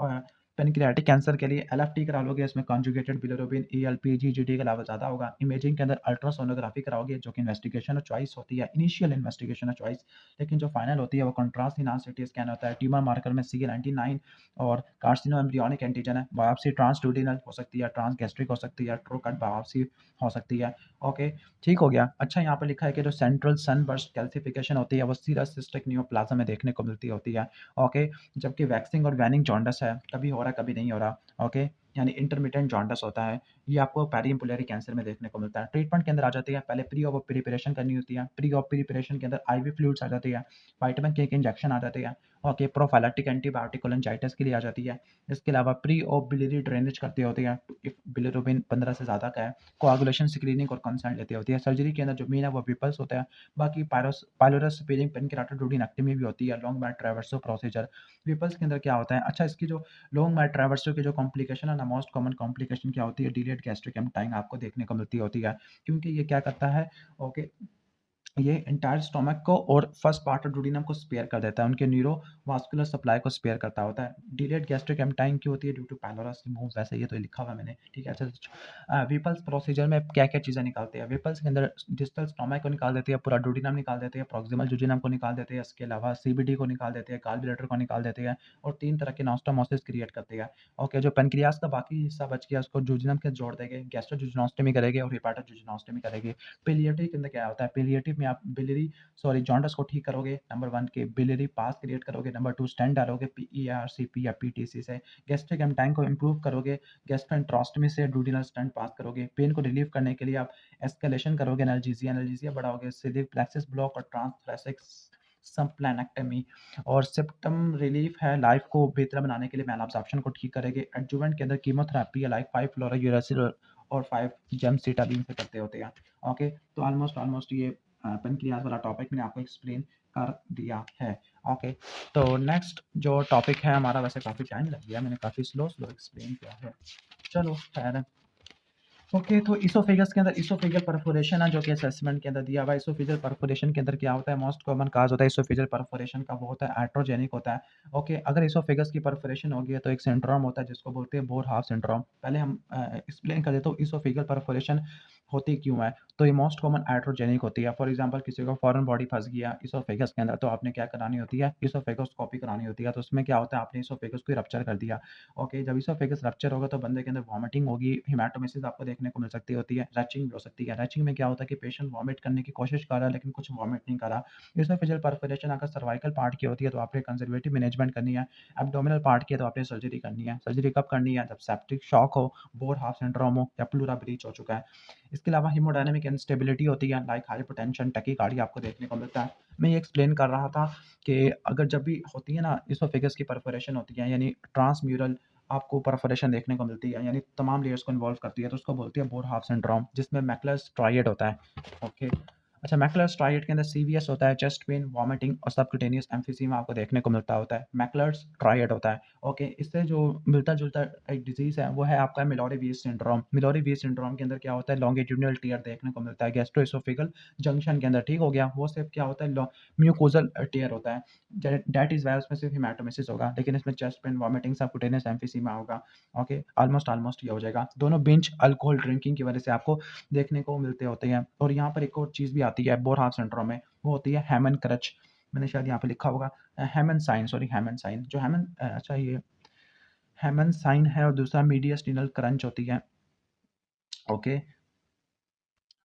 पेनक्रियाटिक कैंसर के लिए एलएफटी करा लोगे, इसमें कॉन्जुगेटेड बिलिरुबिन, ईएलपी, जीजीटी का लेवल ज़्यादा होगा। इमेजिंग के अंदर अल्ट्रासोनोग्राफी कराओगे, जो कि इन्वेस्टिगेशन और चॉइस होती है, इनिशियल इन्वेस्टिगेशन और चॉइस। लेकिन जो फाइनल होती है वो कंट्रास्ट इनहांस सिटी स्कैन होता है। ट्यूमर मार्कर में CA19 और कार्सिनो एम्ब्रियोनिक एंटीजन है। बायोप्सी ट्रांसड्यूडिनल हो सकती है, ट्रांसगैस्ट्रिक हो सकती है, ट्रूकट बायोप्सी हो सकती है, ओके, ठीक हो गया। अच्छा, यहाँ पे लिखा है कि जो सेंट्रल सनबर्स्ट कैल्सिफिकेशन होती है वो सीरस सिस्टिक नियोप्लाज्म में देखने को मिलती होती है, ओके। जबकि वैक्सिंग और वैनिंग जॉन्डस है, कभी हो रहा है कभी नहीं हो रहा, ओके, यानी इंटरमिटेंट जॉन्डस होता है। ये आपको पेरियम्पुलरी कैंसर में देखने को मिलता है। ट्रीटमेंट के अंदर आ जाती है, पहले प्री ऑप प्रिपरेशन करनी होती है। प्री ऑप प्रिपरेशन के अंदर आईवी फ्लूइड्स आ जाती है, विटामिन के के इंजेक्शन आ जाते हैं, ओके। प्रोफाइलैक्टिक एंटीबायोटिक कोलिंजाइटिस के लिए आ जाती है। इसके अलावा प्री ऑप बिलियरी ड्रेनेज करती होती है, इफ बिलिरुबिन 15 से ज़्यादा का है। कोआगुलेशन स्क्रीनिंग और कंसल्ट लेती होती है। सर्जरी के अंदर जो मेन है वो विपल्स होता है। बाकी पायलोरस स्पेयरिंग पेनकेराटोडुoडेनेक्टमी भी होती है, लॉन्ग मैट ट्रैवर्सो प्रोसीजर। विपल्स के अंदर क्या होता है, अच्छा, इसकी जो लॉन्ग माइट ट्रैवर्सो की जो कॉम्प्लिकेशन है ना, मोस्ट कॉमन कॉम्प्लिकेशन क्या होती है, डिलेड गैस्ट्रिक एम्पटाइम आपको देखने को मिलती होती है। क्योंकि ये क्या करता है, ओके, ये एंटायर स्टोमक को और फर्स्ट पार्ट ऑफ डुodenum को स्पेयर कर देता है, उनके न्यूरोवास्कुलर सप्लाई को स्पेयर करता होता है। डिलेड गैस्ट्रिक एम्पटाइम क्यों होती है, ड्यू टू पाइलोरस रिमूव, वैसे ये तो लिखा हुआ है मैंने, ठीक है। अच्छा, विपल्स प्रोसीजर में क्या-क्या चीज़ें निकालते हैं, विपल्स के अंदर डिस्टल स्टोमक को निकाल देते हैं, पूरा डुodenum निकाल देते हैं, प्रॉक्सिमल जुजिनम को निकाल देते हैं, इसके अलावा सीबीडी को निकाल देते हैं, गॉल ब्लैडर को निकाल देते हैं और 3 तरह के एनास्टोमोसिस क्रिएट करते हैं, ओके। जो पैनक्रियाज का बाकी हिस्सा बच गया उसको जुजिनम के जोड़ देंगे, गैस्ट्रोजुजिनोस्टोमी करेंगे और हेपाटोजुजिनोस्टोमी करेंगे। पैलिएटिव के अंदर क्या होता है, पैलिएटिव में आप बिलियरी जॉन्डस को ठीक करोगे, नंबर 1 के बिलियरी पास क्रिएट करोगे, नंबर 2 स्टेंट डालोगे पीईआरसीपी या पीटीसी से, गैस्ट्रिक एम्पटाइम को इंप्रूव करोगे, गैस्ट्रोएंटेरोस्टोमी से डुodenal स्टेंट पास करोगे, पेन को रिलीव करने के लिए आप एस्केलेशन करोगे, एनाल्जेसिया बढ़ाओगे, सिलिक प्लेक्सस ब्लॉक और ट्रांसथोरेसिक संप्लैनेक्टमी। और सिम्पटम रिलीफ है, लाइफ को बेहतर बनाने के लिए मैल एब्जॉर्प्शन को ठीक करेंगे। एडजुवेंट के अंदर कीमोथेरेपी है, लाइक 5 फ्लोरोयूरेसिल और 5 जेमसिटाडीन से करते होते हैं, ओके। तो ऑलमोस्ट ये पेनक्रियाज वाला टॉपिक मैंने आपको एक्सप्लेन कर दिया है, ओके। तो नेक्स्ट जो टॉपिक है हमारा, वैसे काफ़ी टाइम लग गया, मैंने काफ़ी स्लो एक्सप्लेन किया है, चलो खैर है। ओके, तो इसोफेगस के अंदर इसोफेगल परफोरेशन है, जो कि असेसमेंट के अंदर दिया हुआ है। इसोफेगल परफोरेशन के अंदर क्या होता है, मोस्ट कॉमन काज होता है इसोफेगल परफोरेशन का, वो होता है आर्ट्रोजेनिक होता है, ओके। अगर इसोफेगस की परफोरेशन होगी है तो एक सिंड्रोम होता है जिसको बोलते हैं बोर हाफ सिंड्रोम। पहले हम एक्सप्लेन कर देता हूँ इसोफेगल परफोरेशन होती क्यों है। तो ये मोस्ट कॉमन आर्ट्रोजेनिक होती है। फॉर एग्जांपल किसी को फॉरेन बॉडी फंस गया इसोफेगस के अंदर, तो आपने क्या करानी होती है, इसोफेगोस्कोपी करानी होती है। तो उसमें क्या होता है, आपने इसोफेगस को रप्चर कर दिया, ओके। जब इसोफेगस रप्चर होगा तो बंदे के अंदर वॉमिटिंग होगी, हेमाटोमेसिस आपको देखने को मिल सकती होती है, रैचिंग भी हो सकती है। रैचिंग में क्या होता है कि पेशेंट वॉमिट करने की कोशिश कर रहा है लेकिन कुछ वॉमिट नहीं कर रहा। इसोफेजियल परफोरेशन अगर सर्वाइकल पार्ट की होती है तो आपने कंजर्वेटिव मैनेजमेंट करनी है। एब्डोमिनल पार्ट की है तो आपने सर्जरी करनी है। सर्जरी कब करनी है, जब सेप्टिक शॉक हो, बोर हाफ सिंड्रोम हो या प्लूरा ब्रीच हो चुका है। इसके अलावा हीमोडायनामिक इंस्टेबिलिटी होती है, लाइक हाइपरटेंशन, टैकीकार्डिया आपको देखने को मिलता है। मैं ये एक्सप्लेन कर रहा था कि अगर जब भी होती है ना इसोफेगस की परफोरेशन होती है, यानी ट्रांसम्यूरल आपको परफोरेशन देखने को मिलती है, यानी तमाम लेयर्स को इन्वॉल्व करती है, तो उसको बोलती है बोर हाफ सिंड्रोम, जिसमें मैकुलर स्ट्राइएड होता है। ओके। अच्छा, मैकुलर स्ट्राइएड के अंदर सीवीएस होता है, चेस्ट पेन, वॉमिटिंग और सबक्यूटेनियस एम्फीसीमा आपको देखने को मिलता होता है। मैकुलर स्ट्राइएड होता है। ओके, इससे जो मिलता-जुलता एक डिज़ीज़ है, वो है आपका मिलोरी वीज सिंड्रोम। मिलोरी वीज सिंड्रोम के अंदर क्या होता है, लॉन्गिट्यूडिनल टियर देखने को मिलता है गैस्ट्रोएसोफेगल जंक्शन के अंदर, ठीक हो गया? वो सिर्फ़ क्या होता है, म्यूकोज़ल टियर होता है। दैट इज़ वाई उसमें सिर्फ़ हेमाटोमेसिस होगा, लेकिन इसमें chest pain, vomiting, subcutaneous emphysema होगा। ओके, ऑलमोस्ट ये हो जाएगा। दोनों बिंज अल्कोहल ड्रिंकिंग की वजह से आपको देखने को मिलते होते हैं। और यहाँ पर एक और चीज़ भी आती है बोर हाफ सिंड्रोम में, वो होती है हैमन क्रच। मैंने शायद यहाँ पे लिखा होगा हैमन साइन, सॉरी हैमन साइन, जो हैमन अच्छा ये हैमन साइन है, और दूसरा मीडियस्टिनल क्रंच होती है। ओके।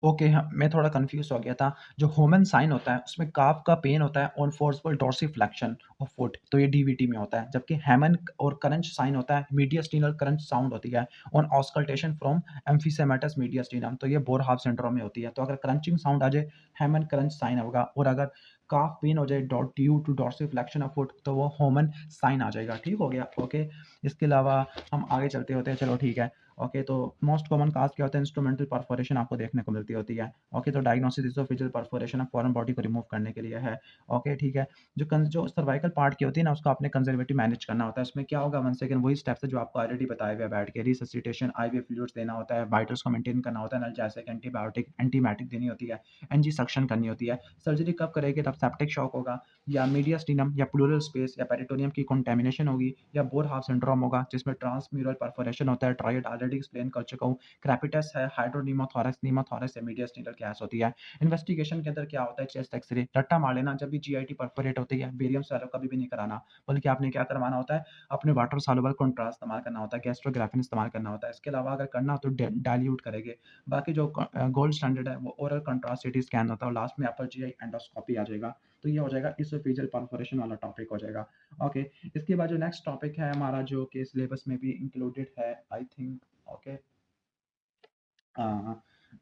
ओके, हाँ, मैं थोड़ा कन्फ्यूज़ हो गया था। जो होमन साइन होता है, उसमें काफ का पेन होता है on forceful dorsiflexion of foot, तो ये डीवीटी में होता है। जबकि हैमन और क्रंच साइन होता है, मीडियस्टिनल क्रंच साउंड होती है ऑन ऑस्कल्टेशन फ्रॉम एम्फिसेमेटस मीडियस्टिनम, तो ये बोर हाफ सिंड्रोम में होती है। तो अगर क्रंचिंग साउंड आ जाए, हैमन क्रंच साइन होगा, और अगर काफ पेन हो जाए due to dorsiflexion of foot, तो वो होमन साइन आ जाएगा। ठीक हो गया? ओके। इसके अलावा हम आगे चलते होते हैं, चलो ठीक है। ओके, तो मोस्ट कॉमन काज क्या होता है, इंस्ट्रूमेंटल परफोरेशन आपको देखने को मिलती होती है। ओके, तो diagnosis oesophageal perforation of foreign body को रिमूव करने के लिए है। ओके, ठीक है। जो सर्वाइकल पार्ट की होती है ना, उसको आपने कंजर्वेटिव मैनेज करना होता है। उसमें क्या होगा, वन सेकंड, वही स्टेप्स है जो आपको ऑलरेडी बताए हुए हैं बैठ के, रिससिटेशन, आईवी फ्लूइड्स देना होता है, वाइटल्स को मेंटेन करना होता है, एनाल्जेसिक, एंटीबायोटिक, एंटीमेटिक देनी होती है, एनजी सक्शन करनी होती है। सर्जरी कब करेंगे, तब सेप्टिक शॉक होगा, या मीडियास्टिनम या प्लूरल स्पेस या पेरिटोनियम की कंटेमिनेशन होगी, या बोर हाफ सिंड्रोम होगा, जिसमें ट्रांसम्यूरल परफोरेशन होता है, ट्रायड ऑलरेडी एक्सप्लेन कर चुका हूँ। क्रेपिटस है, हाइड्रोनीमोथोरैक्स, नीमोथोरैक्स या मीडियस्टिनल गैस होती है। इन्वेस्टिगेशन के अंदर क्या होता है, चेस्ट एक्सरे, रट्टा मार लेना जब भी जीआईटी परफोरेट होती है, बेरियम सैलो कभी भी नहीं कराना, बल्कि आपने क्या करवाना होता है, अपने वाटर सॉल्युबल कंट्रास्ट इस्तेमाल करना होता है, गैस्ट्रोग्राफिन इस्तेमाल करना होता है। इसके अलावा अगर करना हो तो डाइल्यूट करेंगे। बाकी जो गोल्ड स्टैंडर्ड है, वो ओरल कंट्रास्ट सीटी स्कैन होता है, और लास्ट में अपर जीआई एंडोस्कोपी आ जाएगा। तो ये हो जाएगा इसोफेजियल परफोरेशन वाला टॉपिक हो जाएगा। ओके। इसके बाद जो नेक्स्ट टॉपिक है हमारा, जो कि सिलेबस में भी इंक्लूडेड है, आई थिंक। ओके।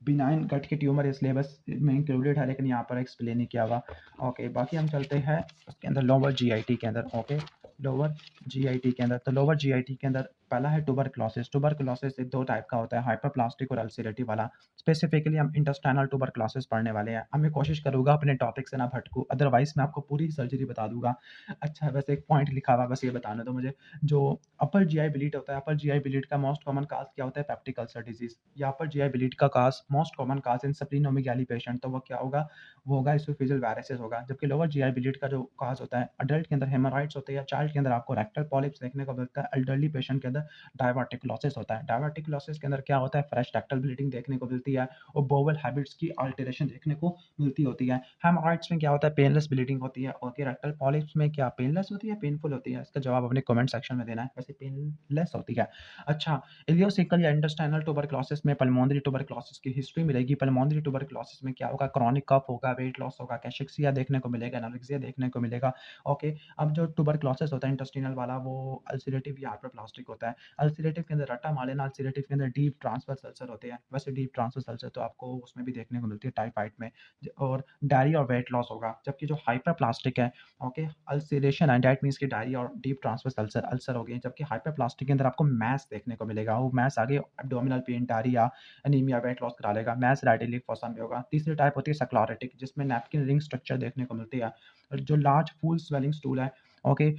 बिनाइन गट की ट्यूमर इस सिलेबस में इंक्लूडेड है, लेकिन यहाँ पर एक्सप्लेन नहीं किया हुआ। ओके, बाकी हम चलते हैं उसके अंदर लोअर जीआईटी के अंदर। ओके, लोअर जीआईटी के अंदर, तो लोअर जीआईटी के अंदर पहला है ट्यूबरक्लोसिस। ट्यूबरक्लोसिस एक दो टाइप का होता है, हाइपरप्लास्टिक और अल्सरेटिव वाला। स्पेसिफिकली हम इंटेस्टाइनल ट्यूबरक्लोसिस पढ़ने वाले हैं। अब मैं कोशिश करूंगा अपने टॉपिक से ना भटकूं, अदरवाइज मैं आपको पूरी सर्जरी बता दूंगा। अच्छा, वैसे एक पॉइंट लिखा हुआ, बस ये बताना दो मुझे। जो अपर जीआई ब्लीड होता है, अपर जीआई ब्लीड का मोस्ट कॉमन काज क्या होता है, पेप्टिक अल्सर डिजीज, या अपर जीआई ब्लीड का काज, मोस्ट कॉमन काज इन स्प्लीनोमेगाली पेशेंट, तो वो क्या होगा, वो होगा इसोफेजियल वायरसेस होगा। जबकि लोअर जीआई ब्लीड का जो काज होता है, अडल्ट के अंदर हेमोरॉइड्स होते हैं, चाइल्ड के अंदर आपको रेक्टल पॉलिप्स देखने को मिलता है, एल्डरली पेशेंट के अंदर डायवर्टिकुलोसिस होता है। डायवर्टिकुलोसिस के अंदर क्या होता है, फ्रेश रेक्टल ब्लीडिंग देखने को मिलती है, और बोवल हैबिट्स की अल्टरेशन देखने को मिलती होती है। हेमोरॉइड्स में क्या होता है, पेनलेस ब्लीडिंग होती है। और रेक्टल पॉलिप्स में क्या पेनलेस होती है, पेनफुल होती है? इसका जवाब अपने कमेंट सेक्शन में देना है। वैसे पेनलेस होती है। अच्छा, इलियोसिकल या इंटेस्टाइनल ट्यूबरक्लोसिस में पल्मोनरी ट्यूबरक्लोसिस की हिस्ट्री मिलेगी। पल्मोनरी ट्यूबरक्लोसिस में क्या होगा, क्रॉनिक कफ होगा, वेट लॉस होगा, कैशेक्सिया देखने को मिलेगा, एनोरेक्सिया देखने को मिलेगा। ओके। अब जो ट्यूबरक्लोसिस होता है इंटेस्टिनल वाला, वो अल्सरेटिव या हाइपरप्लास्टिक होता है। अल्सरेटिव के अंदर रट्टा मार लेना, अल्सरेटिव के अंदर डीप ट्रांसवर्स अल्सर होते हैं। वैसे डीप ट्रांसवर्स अल्सर तो आपको उसमें भी देखने को मिलती है, टाइफाइड में। और डायरिया और वेट लॉस होगा। जबकि जो हाइपरप्लास्टिक है, ओके, अल्सरेशन है, दैट मीन्स कि डायरिया और डीप ट्रांसवर्स अल्सर अल्सर हो गए। जबकि हाइपरप्लास्टिक के अंदर आपको मैस देखने को मिलेगा, वो मैस आगे abdominal pain, diarrhoea, anaemia, weight loss करा लेगा। मैस राइडिलिक फोसा में होगा। तीसरी टाइप होती है सक्लेरोटिक, जिसमें नैपकिन रिंग स्ट्रक्चर देखने को मिलती है। और जो लार्ज फुल स्वेलिंग स्टूल है, ओके,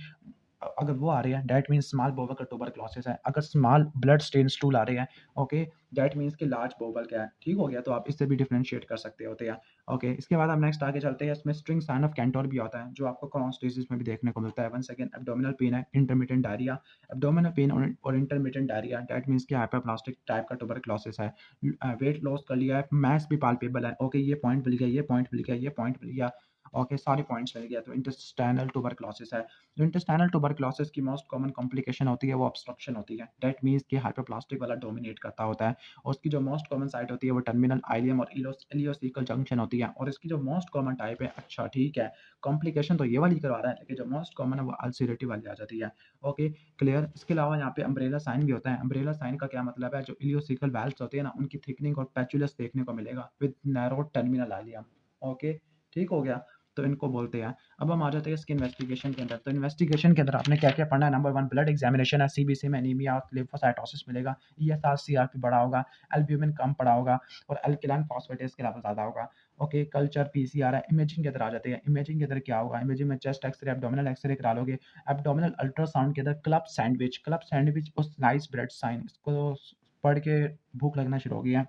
अगर वो आ रही है, दैट मीन्स स्मॉल बोवल का ट्यूबरक्लोसिस है। अगर स्मॉल ब्लड स्टेन स्टूल आ रही है, ओके, दैट मीन्स कि लार्ज बोवल क्या है। ठीक हो गया? तो आप इससे भी डिफरेंशिएट कर सकते होते हैं। ओके, इसके बाद हम नेक्स्ट आगे चलते हैं। इसमें स्ट्रिंग साइन ऑफ कैंटोर भी होता है, जो आपको क्रॉन्स डिजीज में भी देखने को मिलता है। वन सेकंड, एब्डोमिनल पेन है, इंटरमिटेंट डायरिया, एब्डोमिनल पेन और इंटरमिटेंट डायरिया, दैट मीन्स कि हाइपरप्लास्टिक टाइप का ट्यूबरक्लोसिस है। वेट लॉस कर लिया है, मैस भी पाल्पेबल है। ओके, ये पॉइंट मिल गया, ये पॉइंट मिल गया, ये पॉइंट मिल गया। ओके, सारे पॉइंट्स मिल गया। तो इंटेस्टाइनल ट्यूबरक्लोसिस है। जो इंटेस्टाइनल ट्यूबरक्लोसिस की मोस्ट कॉमन कॉम्प्लिकेशन होती है, वो ऑब्स्ट्रक्शन होती है। दैट मीन्स कि हाइपरप्लास्टिक वाला डोमिनेट करता होता है। और उसकी जो मोस्ट कॉमन साइट होती है, वो टर्मिनल आइलियम और इलियोसिकल जंक्शन होती है। और इसकी जो मोस्ट कॉमन टाइप है, अच्छा ठीक है, कॉम्प्लिकेशन तो ये वाली करवा रहा है, लेकिन जो मोस्ट कॉमन है वो अल्सरेटिव वाली आ जाती है। Okay, clear? इसके अलावा यहाँ पे अम्ब्रेला साइन भी होता है। अम्ब्रेला साइन का क्या मतलब है, जो इलियोसिकल वाल्व्स होते हैं ना, उनकी थिकनिंग और पैचुलस देखने को मिलेगा with narrow terminal ileum. Okay, ठीक हो गया? तो इनको बोलते हैं। अब हम आ जाते हैं इसके इन्वेस्टिगेशन के अंदर। तो इन्वेस्टिगेशन के अंदर आपने क्या-क्या पढ़ना है? नंबर 1 ब्लड एग्जामिनेशन है, सीबीसी में एनीमिया और लिम्फोसाइटोसिस मिलेगा, ईएसआर, सीआरपी बढ़ा होगा, एल्ब्यूमिन कम पड़ा होगा और अल्कलाइन फॉस्फेटेस के लेवल ज़्यादा होगा। ओके, कल्चर, पीसीआर है। इमेजिंग के अंदर आ जाते हैं। इमेजिंग के अंदर क्या होगा? इमेजिंग में चेस्ट एक्स-रे, एब्डोमिनल एक्स-रे करा लोगे। एब्डोमिनल अल्ट्रासाउंड के अंदर क्लब सैंडविच और स्लाइस ब्रेड साइन, इसको पढ़ के भूख लगना शुरू हो गई है।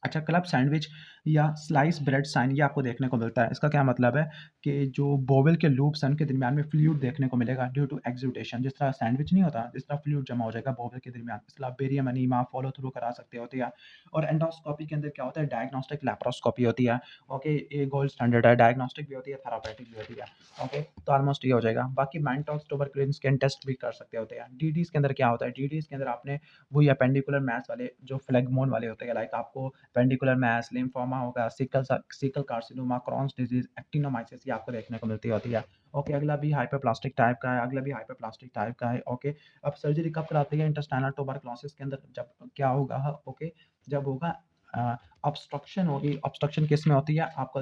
अच्छा, क्लब सैंडविच या स्लाइस ब्रेड साइन ये आपको देखने को मिलता है। इसका क्या मतलब है कि जो बोवेल के लूप्स हैं उनके दरमियान में फ्लूइड देखने को मिलेगा ड्यू टू एक्सुडेशन। जिस तरह सैंडविच नहीं होता, जिस तरह फ्लूइड जमा हो जाएगा बोवेल के दरमियान, इसलिए आप बेरियम एनीमा फॉलो थ्रू करा सकते होते हैं। और एंडोस्कोपी के अंदर क्या होता है? डायग्नोस्टिक लैप्रोस्कोपी होती है। ओके, ये गोल्ड स्टैंडर्ड है। डायग्नोस्टिक भी होती है, थेरापेटिक भी होती है। ओके, तो ऑलमोस्ट ये हो जाएगा। बाकी मैंटॉक्स ट्यूबरकुलोसिस स्किन टेस्ट भी कर सकते होते हैं। डीडीज के अंदर क्या होता है? डीडीज के अंदर आपने वही अपेंडिकुलर मैस वाले जो फ्लेगमोन वाले होते हैं, लाइक आपको पेंडिकुलर मैस, लिम्फोमा होगा, caecal carcinoma, Crohn's disease, actinomycosis ये आपको देखने को मिलती होती है। ओके, अगला भी हाइपरप्लास्टिक टाइप का है, अगला भी हाइपरप्लास्टिक टाइप का है। ओके, अब सर्जरी कब कराती है? इंटेस्टाइनल ट्यूबरकुलोसिस के अंदर जब क्या होगा? ओके, जब होगा ऑब्स्ट्रक्शन होगी। ऑब्स्ट्रक्शन किस में होती है? आपको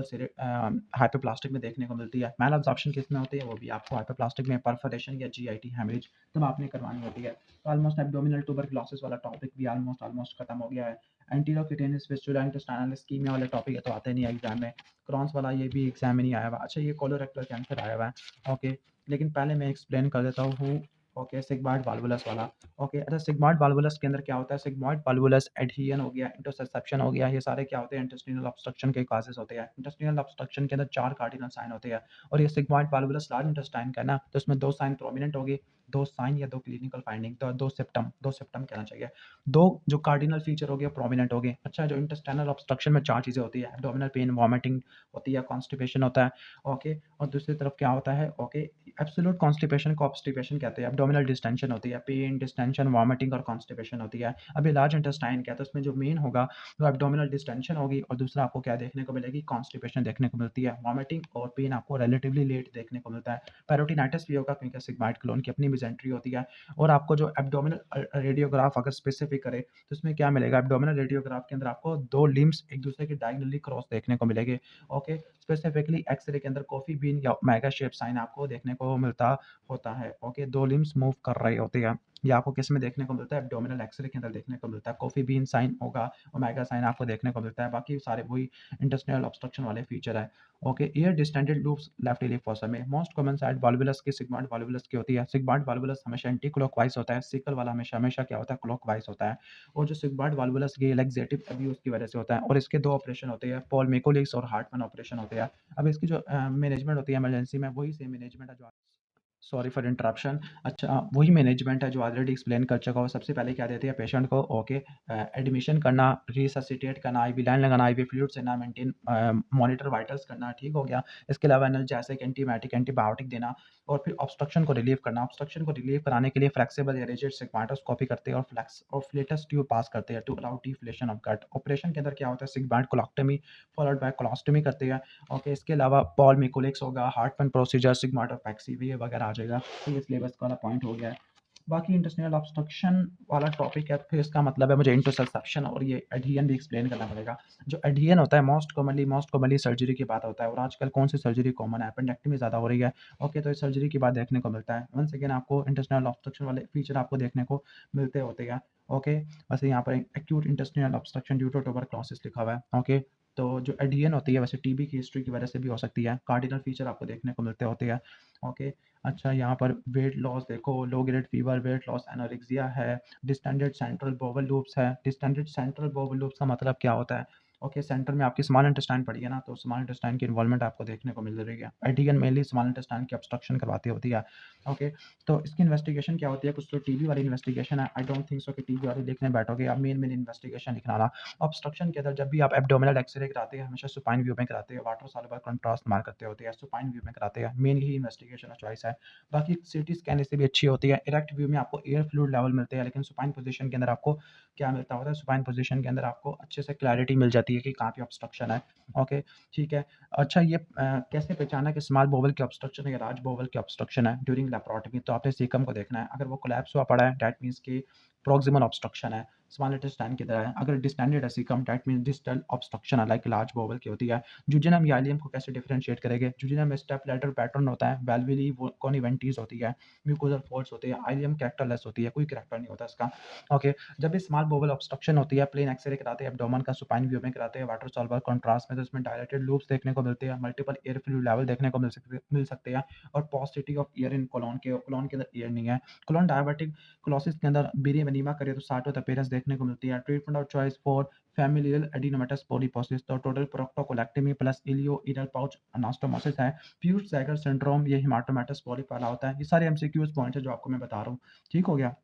हाइपरप्लास्टिक में देखने को मिलती है। मैल अब्जॉर्प्शन किस में होती है? वो भी आपको हाइपरप्लास्टिक में, परफोरेशन या जीआईटी हेमरेज तब आपने करवानी होती है। तो ऑलमोस्ट एब्डोमिनल ट्यूबरकुलोसिस वाला टॉपिक भी ऑलमोस्ट ऑलमोस्ट खत्म हो गया है। एंटीरोक्यूटेनियस फिस्टुला, इंटेस्टाइनल इस्कीमिया वाले टॉपिक है तो आते नहीं है एग्जाम में। क्रॉन्स वाला ये भी एग्जाम में नहीं आया हुआ। अच्छा, ये कोलोरेक्टल कैंसर आया हुआ है। ओके, लेकिन पहले मैं एक्सप्लेन कर देता हूँ। ओके, सिग्मॉइड वाल्वुलस वाला। ओके, अच्छा, सिग्मॉइड वाल्वुलस के अंदर क्या होता है? सिग्मॉइड वाल्वुलस एडहेशन हो गया, इंटरसेप्शन हो गया, ये सारे क्या होते हैं? इंटेस्टिनल ऑब्स्ट्रक्शन के कॉजेस होते हैं। इंटेस्टिनल ऑब्स्ट्रक्शन के अंदर 4 कार्डिनल साइन होते हैं और ये सिग्मॉइड वाल्वुलस लार्ज इंटेस्टाइन का है ना, तो इसमें 2 साइन प्रोमिनेंट होगी, 2 साइन या 2 क्लिनिकल फाइंडिंग, तो 2 सिम्पटम कहना चाहिए। 2 जो कार्डिनल फीचर हो गया प्रोमिनेंट हो गए। अच्छा, जो इंटेस्टाइनल ऑब्स्ट्रक्शन में 4 चीज़ें होती है, एब्डोमिनल पेन, वॉमिटिंग होती है, कॉन्स्टिपेशन होता है। ओके, और दूसरी तरफ क्या होता है? ओके, एब्सोल्यूट कॉन्स्टिपेशन को ऑब्स्टिपेशन कहते हैं। एब्डोमिनल डिस्टेंशन होती है, पेन, डिस्टेंशन, वॉमिटिंग और कॉन्स्टिपेशन होती है। अभी लार्ज इंटेस्टाइन क्या है? तो उसमें जो मेन होगा वो एब्डोमिनल डिस्टेंशन होगी और दूसरा आपको क्या देखने को मिलेगी? कॉन्स्टिपेशन देखने को मिलती है। वॉमिटिंग और पेन आपको रिलेटिवली लेट देखने को मिलता है। पेरोटिनाइटिस भी होगा क्योंकि सिग्माइड क्लोन की अपनी मिजेंट्री होती है। और आपको जो एब्डोमिनल रेडियोग्राफ अगर स्पेसिफिक करे तो इसमें क्या मिलेगा? एब्डोमिनल रेडियोग्राफ के अंदर आपको 2 लिम्ब्स एक दूसरे के डायगोनली क्रॉस देखने को मिलेंगे। ओके, स्पेसिफिकली एक्स-रे के अंदर कॉफी बीन या ओमेगा शेप साइन आपको देखने को मिलता होता है। ओके, 2 लिम्ब्स मूव कर रहे होते हैं। ये आपको किस में देखने को मिलता है? एब्डोमिनल एक्स-रे के अंदर देखने को मिलता है। कॉफी बीन साइन होगा, ओमेगा साइन आपको देखने को मिलता है। बाकी सारे वही इंटेस्टिनल ऑब्स्ट्रक्शन वाले फीचर है। Okay, air distended loops left iliac fossa में मोस्ट कॉमन साइड वाल्वुलस की सिग्मॉइड वाल्वुलस की होती है। सिग्मॉइड वाल्वुलस हमेशा एंटी क्लॉकवाइज होता है, सिकल वाला हमेशा हमेशा क्या होता है? क्लॉकवाइज होता है। और जो सिग्मॉइड वाल्वुलस ये लैक्सेटिव अब्यूज की वजह से होता है और इसके 2 ऑपरेशन होते हैं, पॉल मिकोलिस और हार्टमैन ऑपरेशन होते हैं। अब इसकी जो मैनेजमेंट होती है इमरजेंसी में वही सेम मैनेजमेंट है जो सॉरी फॉर इंटरप्शन। अच्छा, वही मैनेजमेंट है जो ऑलरेडी एक्सप्लेन कर चुका हूँ। सबसे पहले क्या देते हैं पेशेंट को? ओके, एडमिशन करना, रिससिटेट करना, आईवी लाइन लगाना, आईवी फ्लूइड्स देना, मेंटेन मॉनिटर वाइटल्स करना, ठीक हो गया। इसके अलावा एनाल्जेसिक, एंटीबायोटिक, एंटीबायोटिक देना और फिर ऑब्स्ट्रक्शन को रिलीव करना। ऑब्स्ट्रक्शन को रिलीव कराने के लिए फ्लेक्सिबल या रिजिड सिग्माइडोस्कोपी करते हैं और फ्लेक्स और फ्लेटस ट्यूब पास करते हैं to allow deflation of gut. Operation के अंदर क्या होता है? Sigmoid colectomy followed by colostomy करते हैं। ओके, इसके अलावा पॉल मिकोलिक्स होगा, हार्टमैन प्रोसीजर, सिग्माइडोपेक्सी भी वगैरह आ जाएगा। तो ये सिलेबस वाला पॉइंट हो गया है। बाकी इंटेस्टिनल ऑब्स्ट्रक्शन वाला टॉपिक है, फिर इसका मतलब है मुझे इंटरसेप्शन और ये एडहेशन भी एक्सप्लेन करना पड़ेगा। जो एडहेशन होता है मोस्ट कॉमनली सर्जरी की बात होता है और आजकल कौन सी सर्जरी कॉमन है? एपेंडेक्टमी ज़्यादा हो रही है। ओके, तो इस सर्जरी की बात देखने को मिलता है। वंस अगेन आपको इंटेस्टिनल ऑब्स्ट्रक्शन वाले फीचर आपको देखने को मिलते होते हैं। ओके, वैसे यहाँ पर acute intestinal obstruction due to tuberculosis लिखा हुआ है। ओके, तो जो एडहेशन होती है वैसे टीबी की हिस्ट्री की वजह से भी हो सकती है। कार्डिनल फीचर आपको देखने को मिलते होते हैं। ओके, अच्छा, यहाँ पर वेट लॉस देखो, low grade fever, weight loss, anorexia है, डिस्टेंडेड सेंट्रल बोवल लूप्स है। डिस्टेंडेड सेंट्रल बोवल लूप्स का मतलब क्या होता है? ओके, सेंटर में आपकी स्मॉल इंटेस्टाइन पड़ी है ना, तो स्मॉल इंटेस्टाइन की इन्वॉल्वमेंट आपको देखने को मिल रही है। एडहेशन मेनली स्मॉल इंटेस्टाइन की ऑब्स्ट्रक्शन करवाती होती है। ओके, तो इसकी इन्वेस्टिगेशन क्या होती है? कुछ तो टीबी वाली इन्वेस्टिगेशन है। आई डोंट थिंक सो कि टीबी वाली लिखने बैठोगे आप, मेन इन्वेस्टिगेशन लिखना ना। ऑब्स्ट्रक्शन के अंदर जब भी आप एब्डोमिनल एक्सरे कराते हैं हमेशा सुपाइन व्यू में कराते हैं, वाटर सॉल्युबल कंट्रास्ट मार करते होते हैं, सुपाइन व्यू में कराते हैं। मेन यही इन्वेस्टिगेशन चॉइस है। बाकी सीटी स्कैन इससे भी अच्छी होती है। इरेक्ट व्यू में आपको एयर फ्लूइड लेवल मिलते हैं, लेकिन सुपाइन पोजीशन के अंदर आपको क्या मिलता होता है? सुपाइन पोजीशन के अंदर आपको अच्छे से क्लैरिटी मिल जाती है कि कहाँ पे ऑब्स्ट्रक्शन है। ओके, ठीक है। अच्छा, ये कैसे पहचाना कि स्मॉल बोवल की ऑब्स्ट्रक्शन है या लार्ज बोवल की ऑब्स्ट्रक्शन है ड्यूरिंग लैप्रोटमी? तो आपने सीकम को देखना है। अगर वो कोलैप्स हुआ पड़ा है दैट मीन्स कि प्रॉक्सिमल ऑब्स्ट्रक्शन है, स्मॉल इंटेस्टाइन की तरह है। अगर डिस्टेंडेड है caecum, that means distal obstruction है लाइक लार्ज बाउल की होती है। ड्यूडेनम या इलियम को कैसे डिफरेंशिएट करेंगे? ड्यूडेनम में स्टेप लैडर पैटर्न होता है, वैल्वुली कॉनिवेंटीज होती है, म्यूकोजल फोल्ड्स होती है, इलियम कैरेक्टरलेस होती है, कोई कैरेक्टर नहीं होता इसका। ओके, जब भी स्मॉल बाउल ऑब्स्ट्रक्शन होती है, प्लेन एक्सरे कराते हैं, एब्डोमेन का सुपाइन व्यू में कराते हैं, वाटर सॉल्वर कॉन्ट्रास्ट में, तो इसमें डायलेटेड लूप्स देखने को मिलते हैं, मल्टीपल एयर फ्लूइड लेवल देखने को मिल सकते हैं, और पॉसिटिविटी ऑफ एयर इन कोलन के अंदर एयर नहीं है। कोलन डायबिटिक कोलोसिस के अंदर बेरियम एनीमा करे तो सार्ट ऑफ अपीयरेंस देखने को मिलती है। Treatment of choice for familial adenomatous polyposis, तो total proctocolectomy plus ileo inner pouch anastomosis है। प्यूट सैगर सिंड्रोम, ये हेमाटोमेटस पॉलीपाला होता है। ये सारे एमसीक्यूज पॉइंट्स है जो आपको मैं बता रहा हूँ। ठीक हो गया?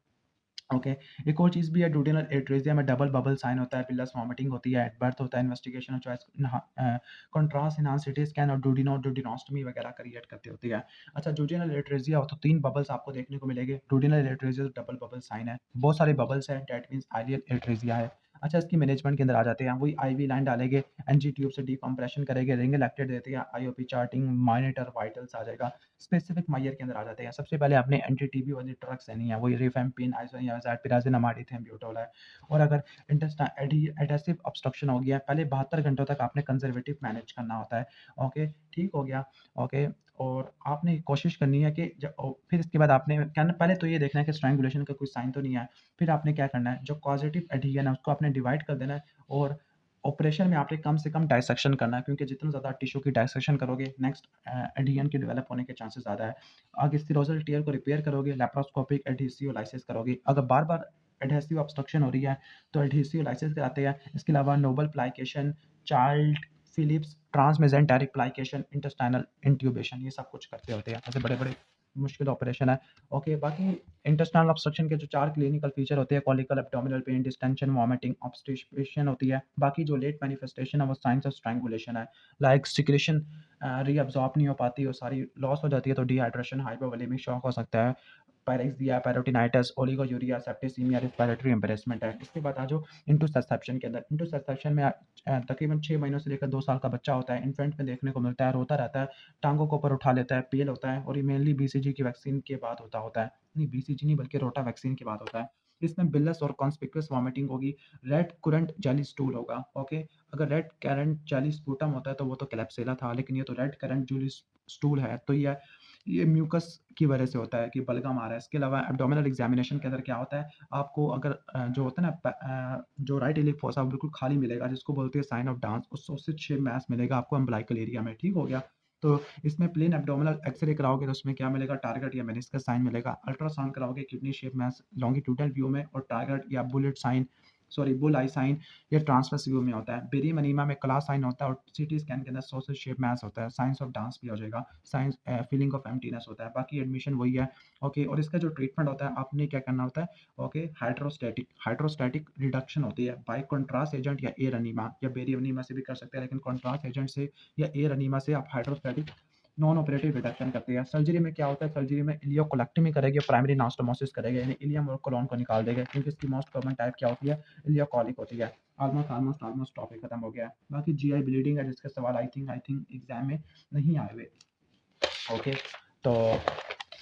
ओके, एक और चीज़ भी है, ड्यूडेनल एट्रेसिया में डबल बबल साइन होता है, पिलस वॉमिटिंग होती है, एट बर्थ होता है, investigation of choice contrast enhance CT scan और ड्यूडिनोस्टमी वगैरह क्रिएट करती होती है। अच्छा, ड्यूडेनल एट्रेसिया हो तो 3 बबल्स आपको देखने को मिलेंगे। Duodenal atresia double bubble sign है, बहुत सारे बबल्स हैं, दैट मींस आइडियल एट्रेसिया है। अच्छा, इसकी मैनेजमेंट के अंदर आ जाते हैं। वही आईवी लाइन डालेंगे, एनजी ट्यूब से डीकम्प्रेशन करेंगे, रिंग लैक्टेट देते हैं, आईओपी चार्टिंग, मॉनिटर वाइटल्स आ जाएगा। स्पेसिफिक मायर के अंदर आ जाते हैं। सबसे पहले आपने एंटी टीबी वाली ड्रग्स लेनी है, वही रिफेम्पिन, आइसोनियाज़िड, पिराज़िनामाइड, इथेम्ब्यूटोल है। और अगर इंटेस्टाइन एडेसिव ऑब्स्ट्रक्शन हो गया, पहले 72 घंटों तक आपने कंजर्वेटिव मैनेज करना होता है। ओके, ठीक हो गया? ओके, और आपने कोशिश करनी है कि फिर इसके बाद आपने क्या पहले तो ये देखना है कि स्ट्रैंगुलेशन का कोई साइन तो नहीं है। फिर आपने क्या करना है, जो पॉजिटिव एडहेजन है उसको आपने डिवाइड कर देना है, और ऑपरेशन में आपने कम से कम डाइसेक्शन करना है, क्योंकि जितना ज़्यादा टिश्यू की डाइसेक्शन करोगे, नेक्स्ट एडहेजन के डेवलप होने के चांसेस ज़्यादा है। आगे स्क्लेरोसल टियर को रिपेयर करोगे, लैप्रोस्कोपिक एडहेसियोलाइसिस करोगे। अगर बार-बार एडहेसिव ऑब्स्ट्रक्शन हो रही है तो एडहेसियोलाइसिस कराते हैं। इसके अलावा Noble plication, Child Phillips, transmesenteric plication, intestinal intubation, ये सब कुछ करते होते हैं। ऐसे बड़े-बड़े मुश्किल ऑपरेशन है। ओके, बाकी इंटेस्टाइनल ऑब्स्ट्रक्शन के जो 4 क्लिनिकल फीचर होते हैं, कॉलिकल एब्डोमिनल पेन, डिस्टेंशन, वॉमिटिंग, ऑब्स्टिपेशन होती है। बाकी जो लेट मैनिफेस्टेशन है वो साइंस ऑफ स्ट्रैंगुलेशन है, लाइक सिक्रेशन रीअब्सॉर्ब नहीं हो पाती और सारी लॉस हो जाती है, तो डिहाइड्रेशन, हाइपोवोलेमिक शॉक हो सकता है, pyrexia, parotitis, oliguria, septicaemia, respiratory embarrassment है। इसके बाद आ जाओ इंटूससेप्शन के अंदर। इंटूससेप्शन में तकरीबन 6 महीनों से लेकर 2 साल का बच्चा होता है, इन्फेंट में देखने को मिलता है, रोता रहता है, टांगों को ऊपर उठा लेता है, पेल होता है, और ये मेनली बीसीजी की वैक्सीन के बाद होता है। नहीं, बीसीजी नहीं बल्कि रोटा वैक्सीन के बाद होता है। इसमें बिलस और कॉन्स्पिकुअस वॉमिटिंग होगी, रेड कुरेंट जेली स्टूल होगा। ओके, अगर रेड करंट जेली स्पूटम होता है तो वो तो क्लेप्सिला था, लेकिन ये तो रेड करंट जेली स्टूल है, तो ये म्यूकस की वजह से होता है कि बलगम आ रहा है। इसके अलावा एब्डोमिनल एग्जामिनेशन के अंदर क्या होता है, आपको अगर जो होता है ना जो राइट इलिक फोसा बिल्कुल खाली मिलेगा, जिसको बोलते हैं साइन ऑफ डांस, उस सॉसेज शेप मैस मिलेगा आपको अम्बिलिकल एरिया में। ठीक हो गया? तो इसमें प्लेन एब्डोमिनल एक्सरे कराओगे तो उसमें क्या मिलेगा, टारगेट या मेनिस्कस साइन मिलेगा। अल्ट्रासाउंड कराओगे kidney shape mass longitudinal view में, और टारगेट या बुल आई साइन या ट्रांसवर्स व्यू में होता है। बेरियम एनीमा में क्लास साइन होता है, और सीटी स्कैन के अंदर सॉसेज शेप मैस होता है। साइंस ऑफ डांस भी हो जाएगा, साइंस फीलिंग ऑफ एम्प्टीनेस होता है। बाकी एडमिशन वही है। ओके, और इसका जो ट्रीटमेंट होता है आपने क्या करना होता है, ओके, हाइड्रोस्टैटिक रिडक्शन होती है बाय कॉन्ट्रास्ट एजेंट या एयर अनीमा, या बेरियम अनीमा से भी कर सकते हैं, लेकिन कॉन्ट्रास्ट एजेंट से या एयर अनीमा से आप हाइड्रोस्टैटिक नॉन ऑपरेटिव रिडक्शन करते हैं। सर्जरी में क्या होता है, सर्जरी में इलियोकोलेक्टमी करेंगे, प्राइमरी एनास्टोमोसिस करेंगे, यानी इलियम और कोलन को निकाल देंगे, क्योंकि इसकी मोस्ट कॉमन टाइप क्या होती है, इलियोकोलिक होती है। ऑलमोस्ट टॉपिक खत्म हो गया है। बाकी जीआई ब्लीडिंग है, जिसके सवाल आई थिंक एग्जाम में नहीं आए हुए। ओके, तो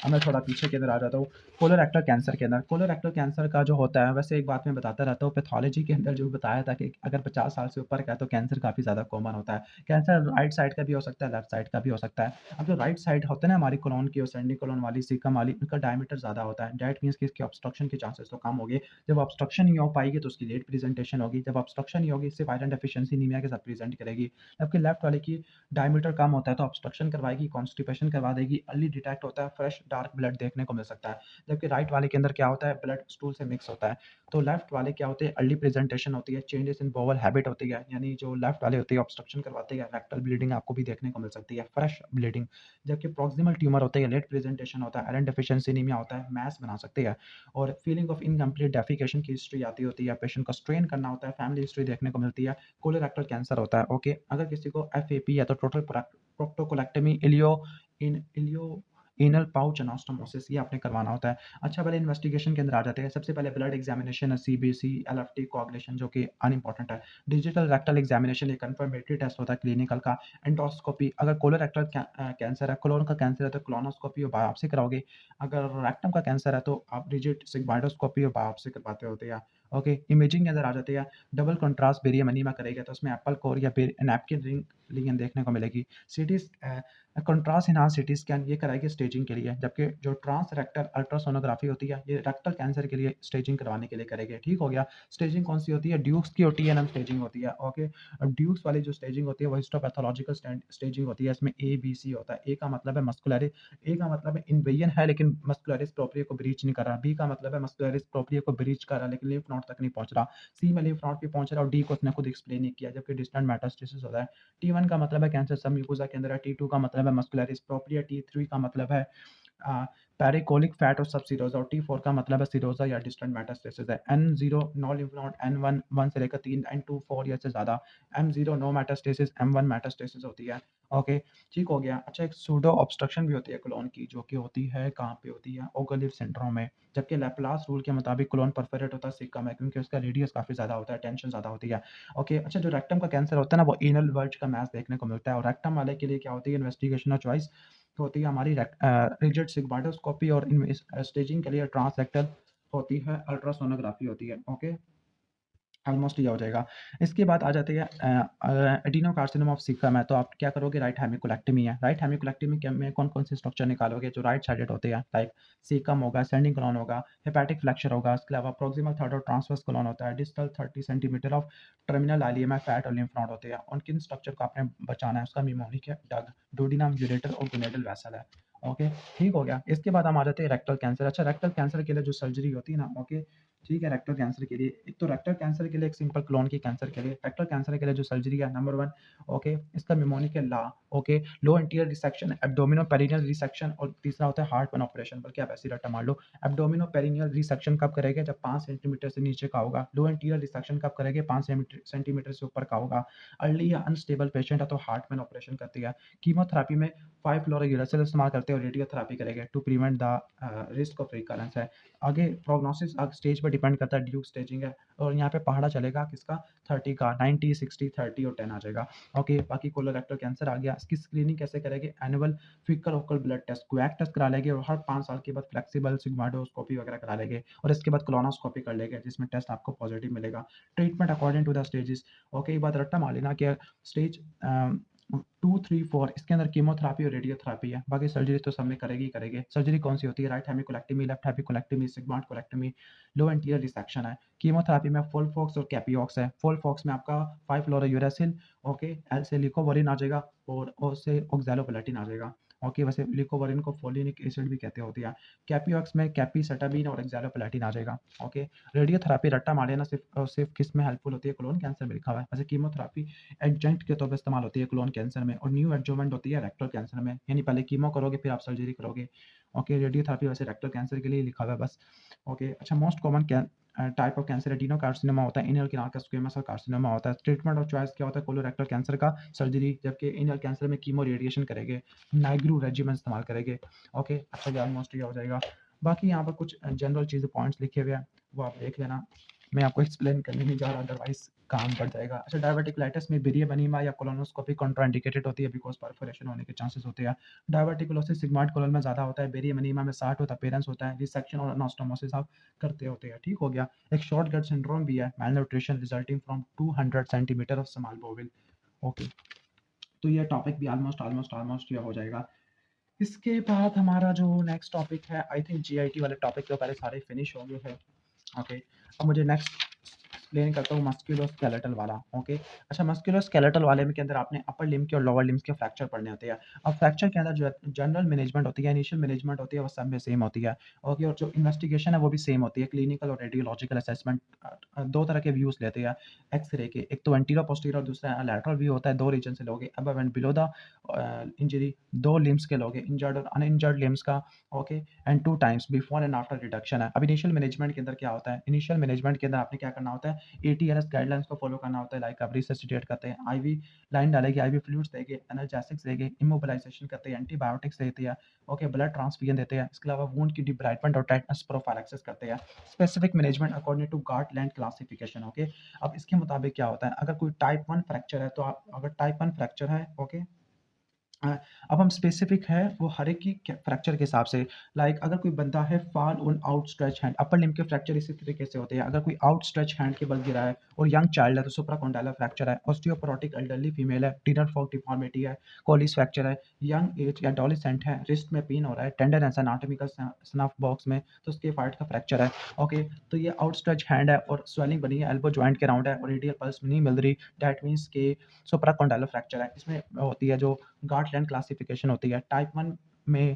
अब मैं थोड़ा पीछे की तरफ आ जाता हूँ। कोलोरेक्टल कैंसर के अंदर, कोलोरेक्टल कैंसर का जो होता है, वैसे एक बात मैं बताता रहता हूँ, पैथोलॉजी के अंदर जो बताया था कि अगर 50 साल से ऊपर का है तो कैंसर काफ़ी ज़्यादा कॉमन होता है। कैंसर राइट साइड का भी हो सकता है, लेफ्ट साइड का भी हो सकता है। अब जो राइट साइड होता है ना हमारी कोलन की, सेंडी कोलन वाली, सीकम वाली, उनका डायमीटर ज़्यादा होता है, डैट मीन्स कि इसके ऑब्स्ट्रक्शन के चांसेस तो कम होंगे। जब ऑब्स्ट्रक्शन नहीं हो पाएगी तो उसकी लेट प्रेजेंटेशन होगी, जब ऑब्स्ट्रक्शन नहीं होगी सिर्फ आयरन डेफिशिएंसी एनीमिया के साथ प्रेजेंट करेगी। जबकि लेफ्ट वाले की डायमीटर कम होता है तो ऑब्स्ट्रक्शन करवाएगी, कॉन्स्टिपेशन करवा देगी, अर्ली डिटेक्ट होता है, फ्रेश डार्क ब्लड देखने को मिल सकता है। जबकि राइट वाले के अंदर क्या होता है, ब्लड स्टूल से मिक्स होता है। तो लेफ्ट वाले क्या होते हैं, अर्ली प्रेजेंटेशन होती है, चेंजेस इन बोवल हैबिट होती है, यानी जो लेफ्ट वाले होते हैं ऑब्स्ट्रक्शन करवाते हैं, रेक्टल ब्लीडिंग आपको भी देखने को मिल सकती है, फ्रेश ब्लीडिंग। जबकि प्रॉक्सिमल ट्यूमर होते हैं, लेट प्रेजेंटेशन होता है, आयरन डेफिशिएंसी एनीमिया होता है, मैस बना सकते हैं, और फीलिंग ऑफ इनकम्प्लीट डेफिकेशन की हिस्ट्री आती होती है, पेशेंट को स्ट्रेन करना होता है, फैमिली हिस्ट्री देखने को मिलती है। कोलोरेक्टल कैंसर होता है। ओके, अगर किसी को एफएपी या तो टोटल प्रोक्टोकोलेक्टमी, इलियो एनल पाउच एनास्टोमोसिस ये आपने करवाना होता है। अच्छा पहले इन्वेस्टिगेशन के अंदर आ जाते हैं। सबसे पहले ब्लड एग्जामिनेशन है, सीबीसी, एलएफटी, कोआगुलेशन जो कि अनइम्पोर्टेंट है। डिजिटल रेक्टल एग्जामिनेशन एक कंफर्मेटरी टेस्ट होता है क्लिनिकल का। एंडोस्कोपी अगर कोलोरेक्टल कैंसर है, कोलोन का कैंसर है तो कोलोनोस्कोपी और बायोप्सी कराओगे। अगर रेक्टम का कैंसर है तो आप रिजिड सिग्माइडोस्कोपी और बायोप्सी करवाते होते हैं। ओके, इमेजिंग के अंदर आ जाते हैं। डबल कंट्रास्ट बेरियम एनीमा करेगा तो उसमें एप्पल कोर या नैपकिन रिंग लीजन देखने को मिलेगी। सीटी कंट्रास्ट इनहांस सीटी स्कैन ये कराएगी स्टेजिंग के लिए, जबकि जो ट्रांस रेक्टल अल्ट्रासोनोग्राफी होती है ये रेक्टल कैंसर के लिए स्टेजिंग करवाने के लिए करेंगे। ठीक हो गया। स्टेजिंग कौन सी होती है? ड्यूक्स की होती है, नम स्टेजिंग होती है। ओके, अब ड्यूक्स वाली जो स्टेजिंग होती है वो हिस्टोपैथोलॉजिकल स्टेजिंग होती है। इसमें ए बी सी होता है। ए का मतलब है मस्कुलर, ए का मतलब है इन्वेजन है लेकिन मस्कुलरिस प्रोप्रिया को ब्रीच नहीं कर रहा। बी का मतलब है मस्कुलरिस प्रोप्रिया को ब्रीच कर रहा लेकिन लिम्फ नोड तक नहीं पहुंच रहा। सी में लिम्फ नोड पे पहुंच रहा और डी को उसने खुद एक्सप्लेन नहीं किया, जबकि डिस्टेंट मेटास्टेसिस होता है। टी1 का मतलब है कैंसर सब म्यूकोसा के अंदर है। टी2 का मतलब है मस्कुलरिस प्रोप्रिया। टी3 का मतलब है पेरिकोलिक फैट और सब सिरोजा। और टी4 का मतलब है सिरोजा या डिस्टेंट मेटास्टेसिस है। N0 no lymph node, N1 1 से लेकर 3, N2 4 या से ज़्यादा, M0 no metastasis, M1 metastasis होती है। ओके, ठीक हो गया। अच्छा एक सूडो ऑब्स्ट्रक्शन भी होती है कोलोन की, जो कि होती है कहाँ पे होती है? ओगलिव सिंड्रोम में। जबकि लैप्लास रूल के मुताबिक कोलोन परफोरेट होता है सिक्कम है क्योंकि उसका रेडियस काफ़ी ज़्यादा होता है, टेंशन ज़्यादा होती है। ओके, अच्छा जो रेक्टम का कैंसर होता है ना वो एनल वर्ज का मैच देखने को मिलता है। और रेक्टम वाले के लिए क्या होती है? इन्वेस्टिगेशन ऑफ चॉइस होती है हमारी रिजिड सिग्माइडोस्कोपी और स्टेजिंग के लिए ट्रांसरेक्टल होती है, अल्ट्रासोनोग्राफी होती है। ओके, ऑलमोस्ट ये हो जाएगा। इसके बाद आ जाते हैं एडिनोकार्सिनोमा ऑफ सीकम है तो आप क्या करोगे? राइट हेमिकोलेक्टमी है। राइट हेमिकोलेक्टमी के में कौन-कौन से स्ट्रक्चर निकालोगे जो राइट साइडेड होते हैं? लाइक सीकम होगा, असेंडिंग कोलन होगा, हेपेटिक फ्रैक्चर होगा, इसके अलावा प्रोक्सिमल थर्ड और ट्रांसवर्स कोलन होता है, distal 30 centimetre of terminal ileum fat और लिम्फ नोड होते हैं। उन किन स्ट्रक्चर को आपने बचाना है? उसका निमोनिक है, डग, डोडिनम, यूरेटर और गोनेडल वेसल है। ओके, ठीक हो गया। इसके बाद हम आ जाते हैं रेक्टल कैंसर। अच्छा रेक्टल कैंसर के लिए जो सर्जरी होती है ना, ओके, ठीक है, रेक्टल कैंसर के लिए एक तो रेक्टल कैंसर के लिए एक सिंपल क्लोन की कैंसर के लिए रेक्टल कैंसर के लिए जो सर्जरी है नंबर 1, ओके, इसका निमोनिक है ला, ओके, लो एंटीरियर रिसेक्शन, एब्डोमिनो पेरिनियल रिसेक्शन और तीसरा होता है हार्ट पन ऑपरेशन, बल्कि आप ऐसे रट्टा मार लो। एब्डोमिनो पेरिनियल रिसेक्शन कब करेंगे? जब 5 सेंटीमीटर से नीचे का होगा। लो एंटीरियर रिसेक्शन कब करेंगे? 5 सेंटीमीटर से ऊपर का होगा। अर्ली या अनस्टेबल पेशेंट है तो हार्ट पन ऑपरेशन करती है। कीमोथेरेपी में 5-फ्लोरोयूरेसिल इस्तेमाल करते हैं और रेडियोथेरेपी करेंगे to prevent the risk of recurrence है। आगे प्रोग्नोसिस स्टेज पे डिपेंड करता है, ड्यूक स्टेजिंग है और यहाँ पे पहाड़ा चलेगा किसका? 30 का, 90, 60, 30 और 10 आ जाएगा। ओके, बाकी कोलोरेक्टल कैंसर आ गया। इसकी स्क्रीनिंग कैसे करेंगे? Annual faecal occult blood test, quack test करा लेंगे और हर 5 साल के बाद फ्लेक्सिबल सिग्माइडोस्कोपी वगैरह करा लेंगे और इसके बाद कोलोनोस्कोपी कर लेंगे जिसमें टेस्ट आपको पॉजिटिव मिलेगा। Treatment according to the stages. Okay, एक बात रट्टा मार लेना कि स्टेज 2, 3, 4 इसके अंदर कीमोथेरेपी और रेडियोथेरेपी है। बाकी सर्जरी तो सब में करेगी ही करेंगे। सर्जरी कौन सी होती है? राइट हेमिकोलेक्टमी, लेफ्ट हेमिकोलेक्टमी, सिग्माइड कोलेक्टमी, लो एंटीरियर रिसेक्शन है। कीमोथेरेपी में फॉलफॉक्स और कैपिऑक्स है। फॉलफॉक्स में आपका 5-फ्लोरोयूरेसिल, ओके, एल से लिकोवरिन आ जाएगा और ओ से ऑक्सैलोपेलेटिन आ जाएगा। ओके, वैसे लिकोवरिन को फोलिनिक एसिड भी कहते होते हैं। कैपिऑक्स में कैपिसेटाबिन और ऑक्सैलोपेलेटिन आ जाएगा। ओके, रेडियोथेरेपी रट्टा मारे ना सिर्फ किस में हेल्पफुल होती है? कोलोन कैंसर में लिखा हुआ है। वैसे कीमोथेरेपी एडजंक्ट के तौर पे इस्तेमाल होती है कोलोन कैंसर में और न्यू एडजुवेंट होती है रेक्टल कैंसर में, यानी पहले कीमो करोगे फिर आप सर्जरी करोगे। ओके, रेडियोथेरेपी वैसे रेक्टल कैंसर के लिए लिखा हुआ है बस। ओके, अच्छा most common type of cancer adenocarcinoma होता है, इनल किनार का स्क्वेमस और कार्सिनोमा होता है। ट्रीटमेंट और चॉइस क्या होता है? कोलोरेक्टल कैंसर का सर्जरी, जबकि इनल कैंसर में कीमो रेडिएशन करेंगे, नाइग्रू रेजिमेन इस्तेमाल करेंगे। ओके, अच्छा ये ऑलमोस्ट ये हो जाएगा। बाकी यहाँ पर कुछ जनरल चीज़ें पॉइंट्स लिखे हुए हैं वो आप देख लेना, मैं आपको एक्सप्लेन करने नहीं जा रहा अदरवाइज काम बढ़ जाएगा। अच्छा डायवर्टिकुलाइटिस में बेरियम एनीमा या कोलोनोस्कोपी कॉन्ट्राइंडिकेटेड होती है बिकॉज परफोरेशन होने के चांसेस होते हैं। डायवर्टिकुलोसिस सिग्माइड कोलन में ज़्यादा होता है, बेरियम एनीमा में 60 होता है, पेरेंट्स होता है, रिसेक्शन और एनास्टोमोसिस आप करते होते हैं। ठीक हो गया। एक शॉर्ट गट सिंड्रोम भी है, malnutrition resulting from 200 centimetre of small bowel. Okay, तो ये टॉपिक भी ऑलमोस्ट ये हो जाएगा। इसके बाद हमारा जो नेक्स्ट टॉपिक है, आई थिंक जीआईटी वाले टॉपिक तो पहले सारे फिनिश हो गए हैं। ओके, अब मुझे नेक्स्ट एक्सप्लेन करता हूँ मस्कुलोस्केलेटल वाला। ओके, अच्छा मस्कुलोस्केलेटल वाले में के अंदर आपने अपर लिम्ब के और लोअर लिम्स के फ्रैक्चर पढ़ने होते हैं। अब फ्रैक्चर के अंदर जो जनरल मैनेजमेंट होती है, इनिशियल मैनेजमेंट होती है, वो सब में सेम होती है। ओके, और जो इन्वेस्टिगेशन है वो भी सेम होती है। क्लिनिकल और रेडियोलॉजिकल असेसमेंट दो तरह के व्यूज लेते हैं एक्सरे के, एक तो एंटीरियर पोस्टीरियर, दूसरा लैटरल व्यू होता है। दो रीजन से लोगे, above and below the injury, दो लिम्स के लोगे, इंजर्ड और अनइंजर्ड लिम्स का। Okay, and 2 times before and after reduction है। अब इनिशियल मैनेजमेंट के अंदर क्या होता है? इनिशियल मैनेजमेंट के अंदर आपने क्या करना होता है? ATLS गाइडलाइंस को फॉलो करना होता है, लाइक आप रिससिटेट करते हैं, IV लाइन डालेगी, IV फ्लूइड्स देंगे, एनाल्जेसिक्स देंगे, इमोबिलाइजेशन करते हैं, एंटीबायोटिक्स देते हैं, ओके, ब्लड ट्रांसफ्यूजन देते हैं, इसके अलावा वुंड की डिब्राइटमेंट और टेटनस प्रोफाइलैक्सिस करते हैं, specific management according to Gartland classification, okay. अब इसके मुताबिक क्या होता है, अगर कोई टाइप 1 फ्रैक्चर है, तो आप अगर टाइप 1 फ्रैक्चर है, ओके, अ, अब हम स्पेसिफिक है वो हर एक की फ्रैक्चर के हिसाब से, लाइक अगर कोई बंदा है fall on outstretch hand, upper limb के फ्रैक्चर इसी तरीके से होते हैं, अगर कोई आउटस्ट्रेच हैंड के बल गिरा है और यंग चाइल्ड है तो सुप्राकोंडाइलर फ्रैक्चर है, ऑस्टियोपोरोटिक एल्डरली फीमेल है, टीनर फॉक डिफॉर्मिटी है, कोलिस फ्रैक्चर है, यंग एज या एडोलेसेंट है, रिस्ट में पेन हो रहा है, टेंडरनेस एनाटॉमिकल स्नफ बॉक्स में, तो उसके पार्ट का फ्रैक्चर है, ओके। तो ये आउटस्ट्रेच हैंड है और स्वेलिंग बनी है एल्बो जॉइंट के राउंड है और रेडियल पल्स नहीं मिल रही, दैट मीन्स के सुप्राकोंडाइलर फ्रैक्चर है। इसमें होती है जो गार्टलैंड क्लासिफिकेशन होती है, टाइप 1 में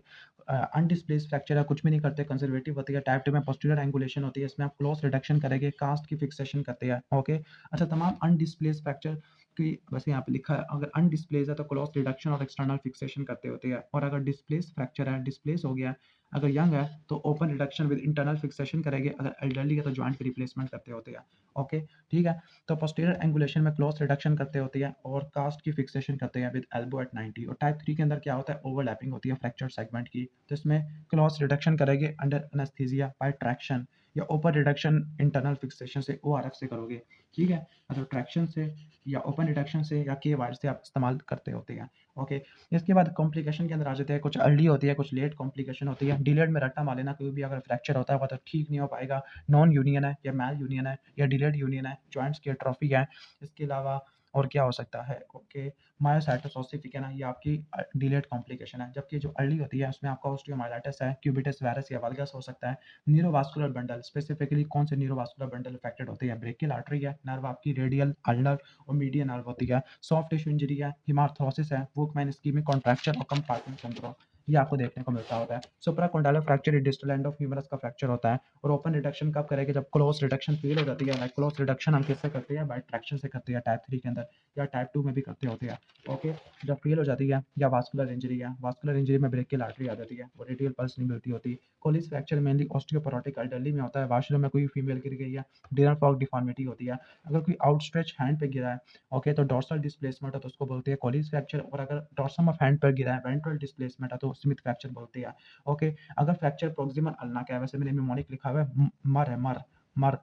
अनडिस्प्लेस्ड फ्रैक्चर है, कुछ भी नहीं करते, कंजर्वेटिव होती है, टाइप 2 में पोस्टीरियर एंगुलेशन होती है, इसमें आप क्लोज रिडक्शन करेंगे, कास्ट की फिक्सेशन करते हैं, ओके। अच्छा, तमाम अनडिस्प्लेस्ड फ्रैक्चर की वैसे यहाँ पे लिखा है, अगर अनडिस्प्लेस है तो क्लोज रिडक्शन और एक्सटर्नल फिक्सेशन करते होते हैं, और अगर डिस्प्लेस फ्रैक्चर है, डिस्प्लेस हो गया है, अगर यंग है तो open reduction with internal fixation करेंगे, अगर एल्डरली है तो जॉइंट की रिप्लेसमेंट करते होते हैं, ओके, ठीक है। तो पोस्टीरियर एंगुलेशन में क्लोज रिडक्शन करते होती है और कास्ट की फिक्सेशन करते हैं विद एल्बो एट 90, और टाइप 3 के अंदर क्या होता है, ओवरलैपिंग होती है फ्रैक्चर सेगमेंट की, तो इसमें क्लोज रिडक्शन करेंगे अंडर एनेस्थीसिया बाय ट्रैक्शन, या ओपन रिडक्शन इंटरनल फिक्सेशन से ORF से करोगे, ठीक है। मतलब ट्रैक्शन से या ओपन रिडक्शन से या के वायर से आप इस्तेमाल करते होते हैं, ओके। इसके बाद कॉम्प्लिकेशन के अंदर आ जाते हैं, कुछ अर्ली होती है, कुछ लेट कॉम्प्लिकेशन होती है। डिलेड में रट्टा मार लेना, कोई भी अगर फ्रैक्चर होता है वो तो ठीक नहीं हो पाएगा, नॉन यूनियन है या मैल यूनियन है या डिलेड यूनियन है, जॉइंट्स की एट्रोफी है, इसके अलावा और क्या हो सकता है, ओके, मायोसाइटस ओसिफिकेन है, ये आपकी डिलेड कॉम्प्लिकेशन है। जबकि जो अर्ली होती है उसमें आपका ओस्टियोमाइलाइटिस है, क्यूबिटस वायरस या वल्गस हो सकता है। न्यूरोवास्कुलर बंडल, स्पेसिफिकली कौन से न्यूरोवास्कुलर बंडल अफेक्टेड होते हैं, ब्रेकियल आर्टरी है, नर्व आपकी रेडियल, अल्नर और मीडियन नर्व होती है, सॉफ्ट टिश्यू इंजरी है, हिमार्थ्रोसिस है, वुकमैन इस्कीमिक कॉन्ट्रैक्शन और कंपार्टमेंट सिंड्रोम, ये आपको देखने को मिलता होता है। Supracondylar fracture distal end of humerus का फ्रैक्चर होता है, और ओपन रिडक्शन कब करेंगे, जब क्लोज रिडक्शन फेल हो जाती है, लाइक क्लोज रिडक्शन हम किससे करते हैं, बाय ट्रैक्शन से करते हैं, टाइप 3 के अंदर, या टाइप 2 में भी करते होते हैं, ओके। जब फेल हो जाती है, या वास्कुलर इंजरी है, वास्कुलर इंजरी में ब्रेकियल आर्टरी आ जाती है और रेडियल पल्स नहीं मिलती होती। कोलिस फ्रैक्चर मेनली ऑस्टियोपोरोटिक एल्डरली में होता है, वाशरूम में कोई फीमेल गिर गई है, डिनर फॉक डिफॉर्मिटी होती है, अगर कोई आउटस्ट्रेच हैंड पे गिरा है, ओके, तो डॉर्सल डिस्प्लेसमेंट है तो उसको बोलते हैं कोलिस फ्रैक्चर, और अगर डॉर्सम ऑफ हैंड पर गिरा है, वेंट्रल डिस्प्लेसमेंट है तो स्मिथ फ्रैक्चर बोलते हैं, ओके। अगर फ्रैक्चर प्रोक्सिमल अल्ना का है, वैसे मैंने निमोनिक लिखा हुआ है, मर है, मर मर,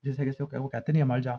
जैसे कि वो कहते नहीं है मर जा।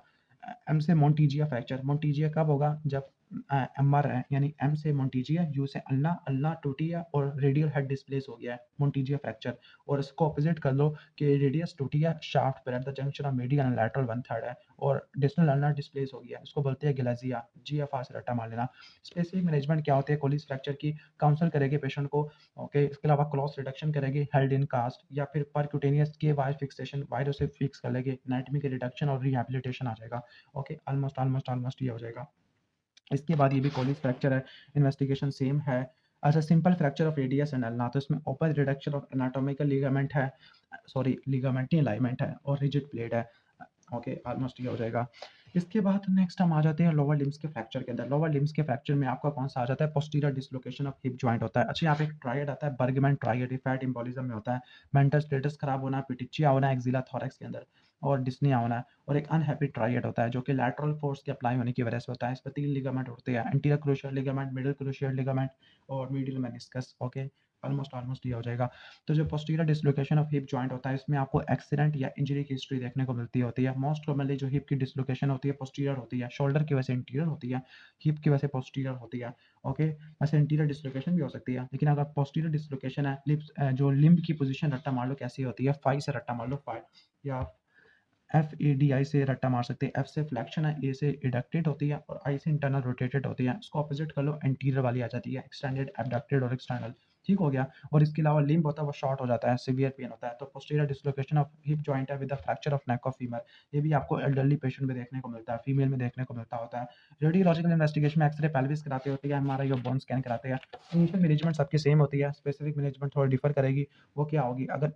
एम से मोन्टीजिया फ्रैक्चर, मोन्टीजिया कब होगा, जब एमआर है, यानी एम से मोन्टीजिया, यू से अल्ना, अल्ना टूटिया और रेडियल हेड डिस्प्लेस हो गया है, मोन्टीजिया फ्रैक्चर। और इसको ऑपोजिट कर लो कि रेडियस टूटिया शाफ्ट पर at the junction of median and lateral 1/3 है और डिस्टल अल्ना डिस्प्लेस हो गया है, इसको बोलते हैं गिलाजिया, GFR से रट्टा मार लेना। स्पेसिफिक मैनेजमेंट क्या होती है, कोलिस फ्रैक्चर की काउंसल करेंगे पेशेंट को, ओके। इसके अलावा क्लॉस रिडक्शन करेंगे, हेल्ड इन कास्ट, या फिर परक्यूटेनियस के वायर फिक्सेशन, वायरों से फिक्स कर लेंगे, एनाटॉमी के रिडक्शन और रिहैबिलिटेशन आ जाएगा, ओके। ऑलमोस्ट ये हो जाएगा। इसके बाद ये भी कोलिस फ्रैक्चर है, इन्वेस्टिगेशन सेम है। अच्छा, simple fracture of radius and ulna, तो इसमें open reduction of anatomical ligament है, सॉरी लिगामेंट नहीं अलाइनमेंट है, और रिजिड प्लेट है, ओके, ऑलमोस्ट ये हो जाएगा। इसके बाद नेक्स्ट हम आ जाते हैं लोअर लिम्स के फ्रैक्चर के अंदर। लोअर लिम्स के फ्रैक्चर में आपका कौन सा आ जाता है, posterior dislocation of hip joint होता है। अच्छा, यहाँ पे एक ट्रायड आता है, बर्गमैन ट्रायड, फैट एम्बोलिज्म में होता है, मेंटल स्टेटस खराब होना, पिटिचिया होना, एक्सिला थोरैक्स के अंदर, और डिस्निया होना, और एक अनहैप्पी ट्रायड होता है जो कि लैटरल फोर्स के अप्लाई होने की वजह से होता है। इस पर 3 लिगामेंट होते हैं, anterior crucial ligament, middle crucial ligament और मीडियल मेनिस्कस, ओके। ऑलमोस्ट ये हो जाएगा। तो जो posterior dislocation of hip joint होता है, इसमें आपको एक्सीडेंट या इंजरी की हिस्ट्री देखने को मिलती होती है। मोस्ट कॉमनली जो हिप की डिसलोकेशन होती है पोस्टीरियर होती है, शोल्डर की वजह से इंटीरियर होती है, हिप की वजह से पोस्टीरियर होती है, ओके। वैसे इंटीरियर डिसलोकेशन भी हो सकती है, लेकिन अगर पोस्टीरियर डिसलोकेशन है, लिप्स जो लिम्ब की पोजीशन रट्टा मार लो कैसी होती है, फाई से रट्टा मार लो, फाई, या FADI से रट्टा मार सकते हैं। F से फ्लेक्शन है, A से एडक्टेड होती है और I से इंटरनल रोटेटेड होती है। इसको ऑपोजिट कर लो, एंटीरियर वाली आ जाती है, एक्सटेंडेड, एबडक्टेड और एक्सटर्नल, ठीक हो गया। और इसके अलावा लिम्ब होता है वो शॉर्ट हो जाता है, सीवियर पेन होता है। तो posterior dislocation of hip joint है with the fracture of neck of femur, ये भी आपको एल्डरली पेशेंट में देखने को मिलता है, फीमेल में देखने को मिलता होता है। रेडियोलॉजिकल इन्वेस्टिगेशन में एक्सरे पेल्विस कराते होती है, MRI और बोन स्कैन कराते हैं। इनिशियल मैनेजमेंट सबकी सेम होती है, स्पेसिफिक मैनेजमेंट थोड़ा डिफर करेगी। वो क्या होगी, अगर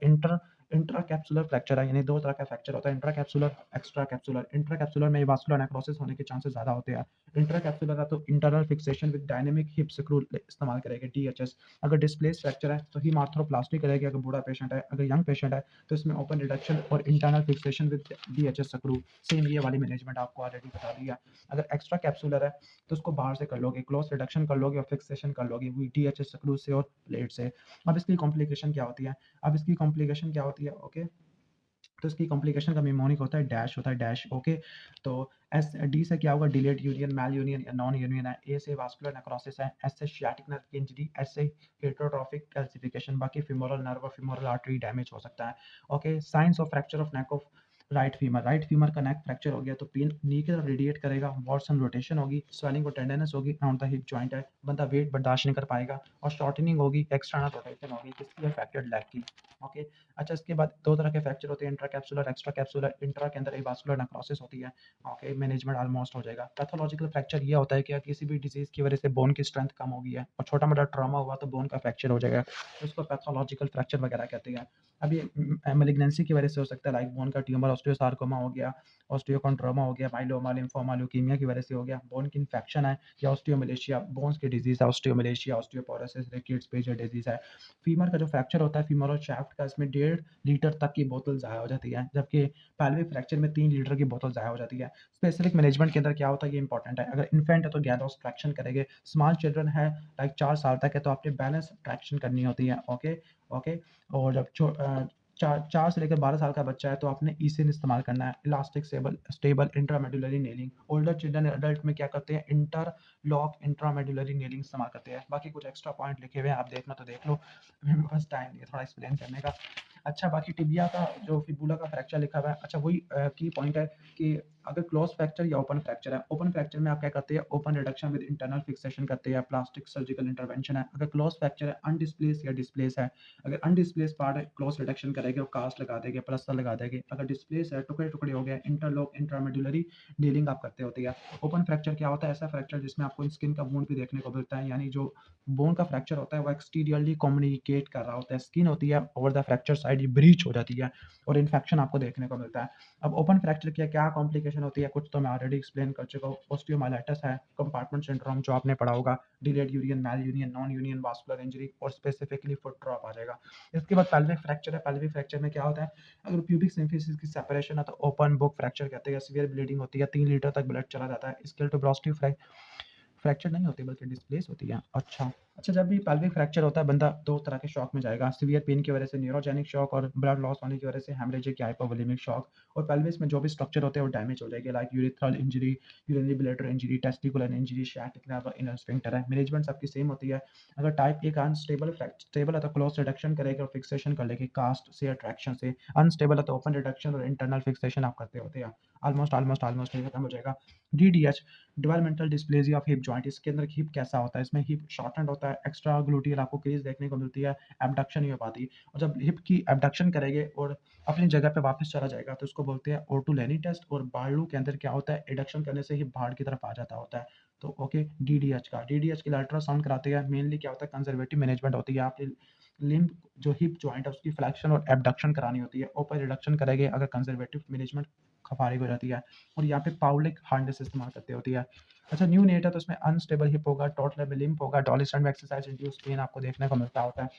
इंट्राकैप्सुलर फ्रैक्चर है, यानी 2 तरह का फ्रैक्चर होता है, इंट्राकैप्सुलर, एक्स्ट्रा कैप्सुलर। इंट्राकैप्सुलर में वास्कुलर नेक्रोसिस होने के चांसेस ज़्यादा होते हैं। इंट्राकैप्सुलर है तो internal fixation with dynamic hip screw इस्तेमाल करेंगे, DHS। अगर डिस्प्लेस फ्रैक्चर है तो हीम आर्थ्रोप्लास्टी करेगी अगर बूढ़ा पेशेंट है। अगर यंग पेशेंट है तो इसमें ओपन रिडक्शन और internal fixation with DHS screw, same ये वाली मैनेजमेंट आपको ऑलरेडी बता दी है। अगर एक्स्ट्रा कैप्सूलर है तो उसको बाहर से कर लोगे, क्लोज रिडक्शन कर लोगे और फिक्सेशन कर लोगे डीएचएस स्क्रू से और प्लेट से। अब इसकी कॉम्प्लिकेशन क्या होती है? ओके, तो इसकी कॉम्प्लिकेशन का निमोनिक होता है डैश, होता है डैश। ओके, तो एस डी से क्या होगा? डिलेड यूनियन, मैल यूनियन या नॉन यूनियन है। ए से वास्कुलर नेक्रोसिस है। एस से शियाटिक नर्व की इंजरी। एस से हिट्रोट्रॉफिक कैल्सिफिकेशन, बाकी फेमोरल नर्व और फेमोरल आर्टरी डैमेज हो सकता है। Okay, science of fracture of neck of right femur का नेक फ्रैक्चर हो गया तो पेन नी की तरफ रेडिएट करेगा, वॉट्सन रोटेशन होगी, स्वेलिंग और टेंडरनेस होगी अराउंड द हिप जॉइंट है, बंदा वेट बर्दाश्त नहीं कर पाएगा और शॉर्टनिंग होगी, एक्सटर्नल रोटेशन होगी, किसकी? अफेक्टेड लेग की। ओके, अच्छा, इसके बाद दो तरह के फ्रैक्चर होते हैं, intra capsular, extra capsular. Intra के अंदर एवास्कुलर नेक्रोसिस होती है। ओके, मैनेजमेंट ऑलमोस्ट हो जाएगा। पैथोलॉजिकल फ्रैक्चर ये होता है कि किसी भी डिजीज की वजह से बोन की स्ट्रेंथ कम हो गई है और छोटा मोटा ट्रॉमा हुआ तो बोन का फ्रैक्चर हो जाएगा, तो इसको पैथोलॉजिकल फ्रैक्चर वगैरह कहते हैं। अब ये मेलिग्नेंसी की वजह से हो सकता है, लाइक बोन का ट्यूमर, ऑस्टियोसार्कोमा हो गया, ऑस्टियोकॉन्ड्रोमा हो गया, माइलोमा, लिम्फोमा, ल्यूकीमिया की वजह से हो गया, बोन की इन्फेक्शन है या ऑस्टियोमलेशिया, बोन्स की डिजीज है, osteomalacia, osteoporosis, rickets pager disease है। फीमर का जो फ्रैक्चर होता है फीमोरल शाफ्ट का, इसमें 1.5 लीटर तक की बोतल ज़ाया हो जाती है, जबकि पेल्विक फ्रैक्चर में 3 लीटर की बोतल ज़ाया हो जाती है। स्पेसिफिक मैनेजमेंट के अंदर क्या होता है, ये इंपॉर्टेंट है। अगर इन्फेंट है तो गैलोस ट्रैक्शन करेंगे, स्मॉल चिल्ड्रन है लाइक 4 साल तक है तो आपने बैलेंस ट्रैक्शन करनी होती है। ओके, ओके, और जब 4 से लेकर 12 साल का बच्चा है तो आपने ईसिन इस्तेमाल करना है, elastic stable intramedullary nailing. Older children adult में क्या करते हैं, इंटरलॉक इंट्रामेडुलरी नेलिंग इस्तेमाल करते हैं। बाकी कुछ एक्स्ट्रा पॉइंट लिखे हुए हैं, आप देखना तो देख लो, मेरे पास टाइम नहीं है थोड़ा एक्सप्लेन करने का। अच्छा, बाकी टिबिया का जो फिबुला का फ्रैक्चर लिखा हुआ है, अच्छा वही की पॉइंट है कि अगर क्लोज फ्रैक्चर या ओपन फ्रैक्चर है, ओपन फ्रैक्चर में आप क्या करते हैं, open reduction with internal fixation करते हैं, प्लास्टिक सर्जिकल इंटरवेंशन है। अगर क्लोज फ्रैक्चर है, अनडिस्प्लेस या डिस्प्लेस है, अगर अनडिस्प्लेस पार्ट है क्लोज रिडक्शन करेंगे और कास्ट लगा देंगे, प्लास्टर लगा देंगे। अगर डिस्प्लेस है, टुकड़े टुकड़े हो गए, इंटरलॉक इंट्रामेडुलरी डीलिंग आप करते होते हैं। ओपन फ्रैक्चर क्या होता है, ऐसा फ्रैक्चर जिसमें आपको स्किन का वुंड भी देखने को मिलता है, यानी जो बोन का फ्रैक्चर होता है वो एक्सटीरियरली कम्युनिकेट कर रहा होता है, स्किन होती है ओवर द फ्रैक्चर साइड ये ब्रीच हो जाती है और इन्फेक्शन आपको देखने को मिलता है। अब ओपन फ्रैक्चर की क्या कॉम्प्लिकेशन होती है, कुछ तो मैं ऑलरेडी एक्सप्लेन कर चुका हूँ। ऑस्टियोमाइलाइटिस है, कंपार्टमेंट सिंड्रोम जो आपने पढ़ा होगा, delayed union, malunion, non union vascular injury और स्पेसिफिकली फुट ड्रॉप आ जाएगा। इसके बाद पेल्विक फ्रैक्चर है, पेल्विक फ्रैक्चर में क्या होता है, अगर प्यूबिक सिम्फिसिस की सेपरेशन है तो ओपन बुक फ्रैक्चर कहते हैं, सीवियर ब्लीडिंग होती है, 3 लीटर तक ब्लड चला जाता है, स्केल टू फ्रैक्चर नहीं होती बल्कि डिस्प्लेस होती है। अच्छा, अच्छा, जब भी पेल्विक फ्रैक्चर होता है बंदा दो तरह के शॉक में जाएगा, सीवियर पेन की वजह से न्यूरोजेनिक शॉक और ब्लड लॉस होने की वजह से हेमरेजिक या हाइपोवोलेमिक शॉक। और पेल्विस में जो भी स्ट्रक्चर होते हैं वो डैमेज हो जाएंगे, like urethral injury, urinary bladder injury, testicular injury, sciatic nerve, inner sphincter है। मैनेजमेंट सबकी सेम होती है। अगर टाइप ए का स्टेबल है तो क्लोज रिडक्शन करेगा और फिक्सेशन कर लेगी कास्ट से अट्रैक्शन से, अनस्टेबल है तो ओपन रिडक्शन और इंटरनल फिक्सेशन आप करते होते हैं। ऑलमोस्ट खत्म हो जाएगा। DDH, developmental dysplasia of hip joint, इसके अंदर हिप कैसा होता है, इसमें हिप शॉर्टेंड होता है, एक्स्ट्रा ग्लूटियल आपको क्रीज देखने को मिलती है, एबडक्शन नहीं हो पाती। और जब हिप की एबडक्शन करेंगे और अपनी जगह पे वापस चला जाएगा तो उसको बोलते हैं ओर्टुलेनी टेस्ट। और बार्लू के अंदर क्या होता है, एडक्शन करने से हिप बाहर की तरफ आ जाता होता है। तो ओके, डीडीएच के लिए अल्ट्रासाउंड कराते हैं, मेनली क्या होता है, कंजर्वेटिव मैनेजमेंट होती है, आपकी लिम्ब जो हिप जॉइंट है उसकी फ्लेक्शन और एबडक्शन करानी होती है, ओपन रिडक्शन करेंगे अगर कंजर्वेटिव मैनेजमेंट फारिग हो जाती है। और यहाँ पे पाउलिक हार्नेस इस्तेमाल करते होती है। अच्छा, न्यू नेट है तो उसमें अनस्टेबल हिप होगा, टोटल में लिम्प होगा, डॉली स्टैंड में एक्सरसाइज इंड्यूस पेन आपको देखने को मिलता होता है।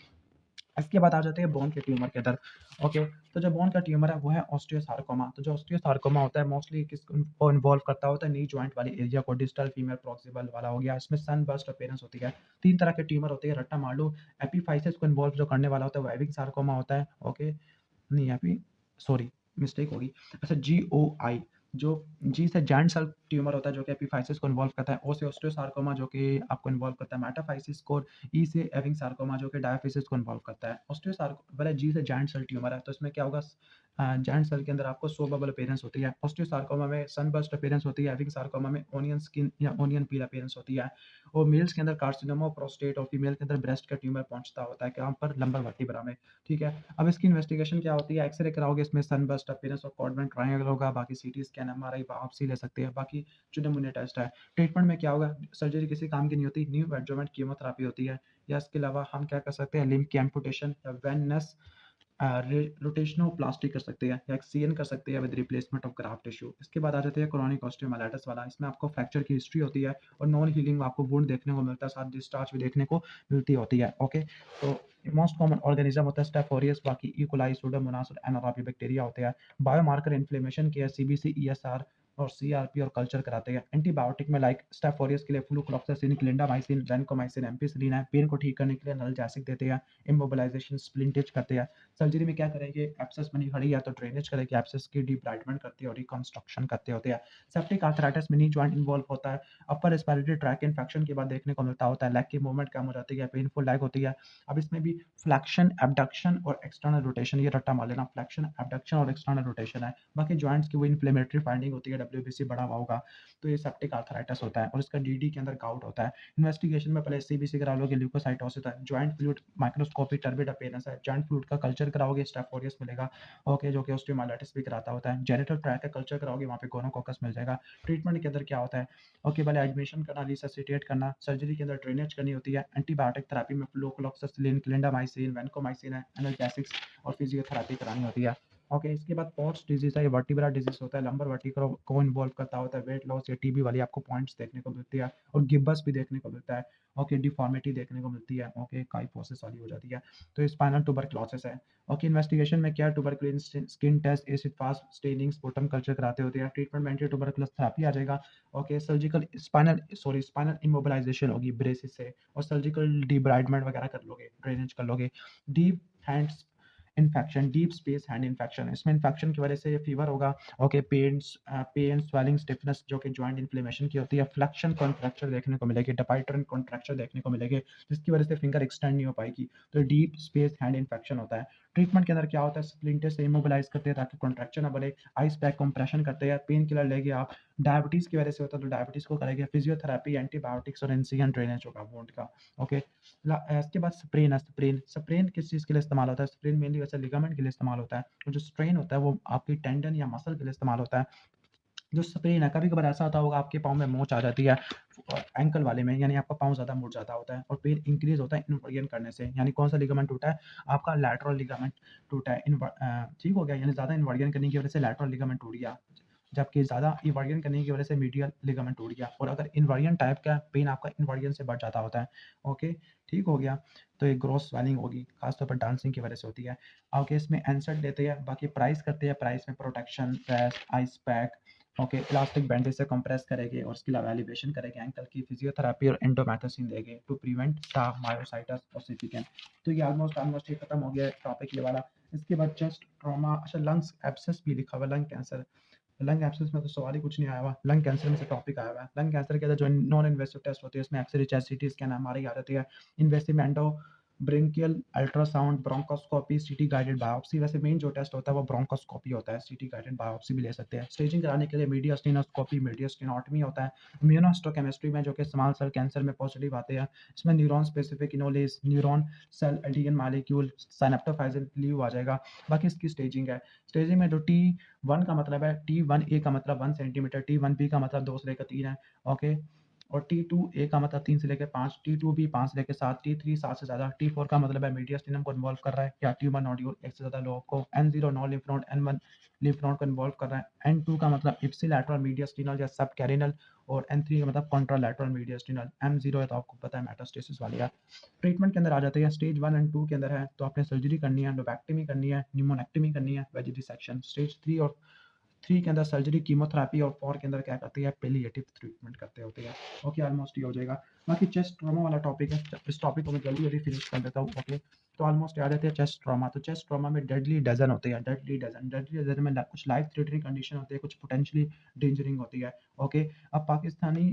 इसके बाद आ जाते हैं बोन के ट्यूमर के अंदर। ओके, तो जो बोन का ट्यूमर है वो है ऑस्टियोसार्कोमा। तो जो ऑस्टियोसार्कोमा होता है मोस्टली किसको इन्वॉल्व करता होता है, नी जॉइंट वाली एरिया को, डिस्टल फीमर प्रॉक्सिमल वाला हो गया। इसमें सनबर्स्ट अपीयरेंस होती है। 3 तरह के ट्यूमर होते हैं, रट्टा मार लो। एपिफाइसिस को इन्वॉल्व जो करने वाला होता है वो एविक सार्कोमा होता है। ओके, नहीं एपी, सॉरी मिस्टेक होगी। अच्छा, जीओआई जो जी से जॉइंट सेल ट्यूमर होता है जो कि एपिफाइसिस को इन्वॉल्व करता है। ओ से ऑस्टियोसार्कोमा जो कि आपको इन्वॉल्व करता है मेटाफाइसिस को। और ई से एविंग सार्कोमा जो कि डायफिसिस को इन्वॉल्व करता है। ऑस्टियोसार्को वाला जी से जॉइंट सेल ट्यूमर है तो इसमें क्या होगा, जॉइंट सेल के अंदर आपको सो बबल अपीयरेंस होती है। ऑस्टियोसार्कोमा में सनबर्स्ट अपीयरेंस होती है। एविंग सार्कोमा में ओनियन स्किन या ओनियन पील अपीयरेंस होती है। और मेल्स के अंदर कार्सिनोमा प्रोस्टेट और फीमेल के अंदर ब्रेस्ट का ट्यूमर पहुंचता होता है कहाँ पर, लंबर वर्टिब्रा में। ठीक है, अब इसकी इन्वेस्टिगेशन क्या होती है, एक्सरे कराओगे, इसमें सनबर्स्ट अपीयरेंस और कॉर्डमेंट ट्रायंगल होगा, बाकी सीटी स्कैन, एमआरआई, बायोप्सी ले सकते हैं, बाकी जो नमूने टेस्ट है। ट्रीटमेंट में क्या होगा, सर्जरी किसी काम की नहीं होती, न्यू एडजुवेंट कीमोथेरेपी होती है। या इसके अलावा हम क्या कर सकते हैं, लिम्ब की एम्पुटेशन या वेनस रोटेशनोप्लास्टी कर सकते हैं या एक्ससीएन कर सकते हैं with replacement of graft tissue. इसके बाद आ जाते हैं क्रोनिक ऑस्टियोमाइलाइटिस वाला। इसमें आपको फ्रैक्चर की हिस्ट्री होती है और नॉन हीलिंग आपको वुंड देखने को मिलता है, साथ डिस्चार्ज भी देखने को मिलती होती है। ओके, तो मोस्ट कॉमन ऑर्गेनिज्म होता है स्टेफ ऑरियस, बाकी इकोलाई, सूडोमोनास और एनारोबी बैक्टीरिया होते हैं। बायोमार्कर इन्फ्लेमेशन के सीबीसी, ईएसआर और सीआरपी और कल्चर कराते हैं। एंटीबायोटिक में लाइक स्टेफ ऑरियस के लिए फ्लूक्लोक्सासिन, क्लिंडामाइसिन, वैनकोमाइसिन, एम्पिसिलिन है। पेन को ठीक करने के लिए नल्जासिक देते हैं। इमोबिलाइजेशन, स्प्लिंटेज करते हैं। सर्जरी में क्या करेंगे, एब्सेस बनी खड़ी है तो ड्रेनेज करेंगे, एब्सेस की डिब्राइडमेंट करते हैं और रिकंस्ट्रक्शन करते होते हैं। सेप्टिक आर्थराइटिस में नी जॉइंट इन्वॉल्व होता है। अपर रेस्पिरेटरी ट्रैक इन्फेक्शन के बाद देखने को मिलता होता है। लेग की मूवमेंट कम हो जाती है, पेनफुल लेग होती है। अब इसमें भी फ्लेक्शन, एबडक्शन और एक्सटर्नल रोटेशन, ये रट्टा मार लेना, फ्लेक्शन, एबडक्शन और एक्सटर्नल रोटेशन है। बाकी जॉइंट्स की वो इन्फ्लेमेटरी फाइंडिंग होती है, डब्ल्यूबीसी बढ़ा हुआ होगा, तो ये सेप्टिक आर्थराइटिस होता है और इसका डीडी के अंदर गाउट होता है। इन्वेस्टिगेशन में पहले सीबीसी करा लोगे, ल्यूकोसाइटोसिस है, joint fluid microscopy, turbid appearance है, जॉइंट फ्लूइड का कल्चर कराओगे, स्टेफ ऑरियस मिलेगा। ओके, जो कि ऑस्टियोमाइलाइटिस भी कराता होता है। जेनिटल ट्रैक का कल्चर कराओगे, वहाँ पे गोनोकोकस मिल जाएगा। ट्रीटमेंट के अंदर क्या होता है, ओके, पहले एडमिशन करना, रिससिटेट करना, सर्जरी के अंदर ड्रेनेज करनी होती है। एंटीबायोटिक थेरेपी में फ्लूक्लोक्सासिन, क्लिंडामाइसिन, वैनकोमाइसिन है, एनाल्जेसिक्स और फिजियोथेरेपी करानी होती है। ओके, इसके बाद पॉट्स डिजीज है, ये वर्टिब्रा डिजीज होता है, लंबर वर्टिब्रा को इन्वॉल्व करता होता है। वेट लॉस या टीबी वाली आपको पॉइंट्स देखने को मिलती है और गिब्बस भी देखने को मिलता है। ओके, डिफॉर्मिटी देखने को मिलती है। ओके, काइफोसिस वाली हो जाती है। तो स्पाइनल ट्यूबरक्लोसिस है। ओके, इन्वेस्टिगेशन में क्या, tuberculosis skin test, acid fast staining, sputum culture कराते होते हैं। ट्रीटमेंट में एंटी ट्यूबरकुलोस थेरेपी आ जाएगा। ओके, सर्जिकल स्पाइनल इमोबिलाइजेशन होगी ब्रेसिस से और सर्जिकल डिब्राइडमेंट वगैरह कर लोगे, ड्रेनेज कर लोगे। Deep hands infection, deep space hand infection, इसमें इन्फेक्शन की वजह से फीवर होगा। ओके, पेन, स्वेलिंग, स्टिफनेस जो कि जॉइंट इन्फ्लेमेशन की होती है। फ्लेक्शन कॉन्ट्रैक्चर देखने को मिलेगी, डपाइटरन कॉन्ट्रैक्चर देखने को मिलेगी, जिसकी वजह से फिंगर एक्सटेंड नहीं हो पाएगी। तो डीप स्पेस हैंड इन्फेक्शन होता है। ट्रीटमेंट के अंदर क्या होता है, स्प्लिंटर से इमोबिलाइज करते हैं ताकि कॉन्ट्रैक्शन ना बढ़े। आइस पैक कंप्रेशन करते हैं, पेन किलर लेंगे आप। डायबिटीज की वजह से होता है तो डायबिटीज को करेंगे। फिजियोथेरेपी, एंटीबायोटिक्स और एनसीएन ड्रेनेज होगा वुंड का। ओके, इसके बाद स्प्रेन है। स्प्रेन स्प्रेन किस चीज़ के लिए इस्तेमाल होता है, स्प्रेन मेनली वैसे लिगामेंट के लिए इस्तेमाल होता है और जो स्ट्रेन होता है वो आपकी टेंडन या मसल के लिए इस्तेमाल होता है। जो स्प्रेन है, कभी कभार ऐसा होता होगा आपके पाँव में मोच आ जाती है एंकल वाले में, यानी आपका पाँव ज़्यादा मुड़ जाता होता है और पेन इंक्रीज होता है इन्वर्जन करने से। यानी कौन सा लिगामेंट टूटा है, आपका लैटरल लिगामेंट टूटा है। ठीक हो गया, यानी ज़्यादा इन्वर्जन करने की वजह से लैटरल लिगामेंट टूट गया, जबकि ज़्यादा इन्वर्जन करने की वजह से मीडियल लिगामेंट टूट गया। और अगर इन्वर्जन टाइप का पेन आपका इन्वर्जन से बढ़ जाता होता है, ओके, ठीक हो गया, तो एक ग्रॉस स्वेलिंग होगी, खासतौर पर डांसिंग की वजह से होती है। ओके, इसमें एंसर लेते हैं, बाकी प्राइस करते हैं। प्राइस में protection, rest, ice pack, okay, elastic bandage से कंप्रेस करेंगे और उसके अलावा एलिवेशन करेंगे एंकल की, फिजियोथेरेपी और एंडोमेथोसिन देंगे टू प्रिवेंट टा मायोसाइटिस और सिफिकेन। तो ये ऑलमोस्ट ये खत्म हो गया टॉपिक ये वाला। इसके बाद चेस्ट ट्रॉमा, अच्छा लंग्स एब्सेस भी लिखा हुआ, लंग कैंसर। लंग एब्सेस में तो सवाल ही कुछ नहीं आया हुआ, लंग कैंसर में से टॉपिक आया हुआ है। लंग कैंसर के अंदर जो नॉन इन्वेसिव टेस्ट होते हैं उसमें X ray, chest CT scan, MRI आ जाती है। Invasive endobronchial ultrasound, bronchoscopy, CT guided biopsy. वैसे मेन जो टेस्ट होता है वो ब्रोंकोस्कोपी होता है, सीटी गाइडेड बायोप्सी भी ले सकते हैं। स्टेजिंग कराने के लिए मीडियास्टिनोस्कोपी, मीडियास्टिनोटमी होता है। इम्यूनोहिस्टोकेमिस्ट्री में जो कि स्मॉल सेल कैंसर में पॉजिटिव आते हैं, इसमें neuron specific enolase, neuron cell adhesion molecule, synaptophysin लीव आ जाएगा। बाकी इसकी स्टेजिंग है। स्टेजिंग में जो T1 का मतलब है, T1A का मतलब 1 सेंटीमीटर, T1B का मतलब 2 से लेकर 3 है। ओके, और T2A का मतलब 3 से लेकर 5, T2B 5 से लेकर 7, T3 7 से ज़्यादा, T4 का मतलब है मीडियास्टिनम को इन्वॉल्व कर रहा है या ट्यूमर नोड्यूल 1 से ज़्यादा लोगों को, N0 non lymph node, N1 lymph node को इन्वॉल्व कर रहा है, N2 का मतलब इप्सिलैटरल मीडियास्टिनल या सब कैरिनल और N3 का मतलब कॉन्ट्रालैटरल मीडियास्टिनल, M0 है तो आपको पता है मेटास्टेसिस वाली है। ट्रीटमेंट के अंदर आ जाते हैं, स्टेज 1 एंड 2 के अंदर है तो आपने सर्जरी करनी है, लोबैक्टमी करनी है, न्यूमोनेक्टमी करनी है, वेज डिसेक्शन। स्टेज 3 के अंदर सर्जरी, कीमोथेरेपी और 4 के अंदर क्या करती है, पेलिएटिव ट्रीटमेंट करते होते हैं। ओके, ऑलमोस्ट ये हो जाएगा। बाकी चेस्ट ट्रॉमा वाला टॉपिक है, इस टॉपिक को मैं जल्दी जल्दी फिनिश कर देता हूँ। ओके, तो ऑलमोस्ट याद आते हैं चेस्ट ट्रॉमा। तो चेस्ट ट्रॉमा में डेडली डजन होते हैं, डेडली डजन में कुछ लाइफ थ्रेटनिंग कंडीशन होती है, कुछ पोटेंशियली डेंजरिंग होती है। ओके, अब पाकिस्तानी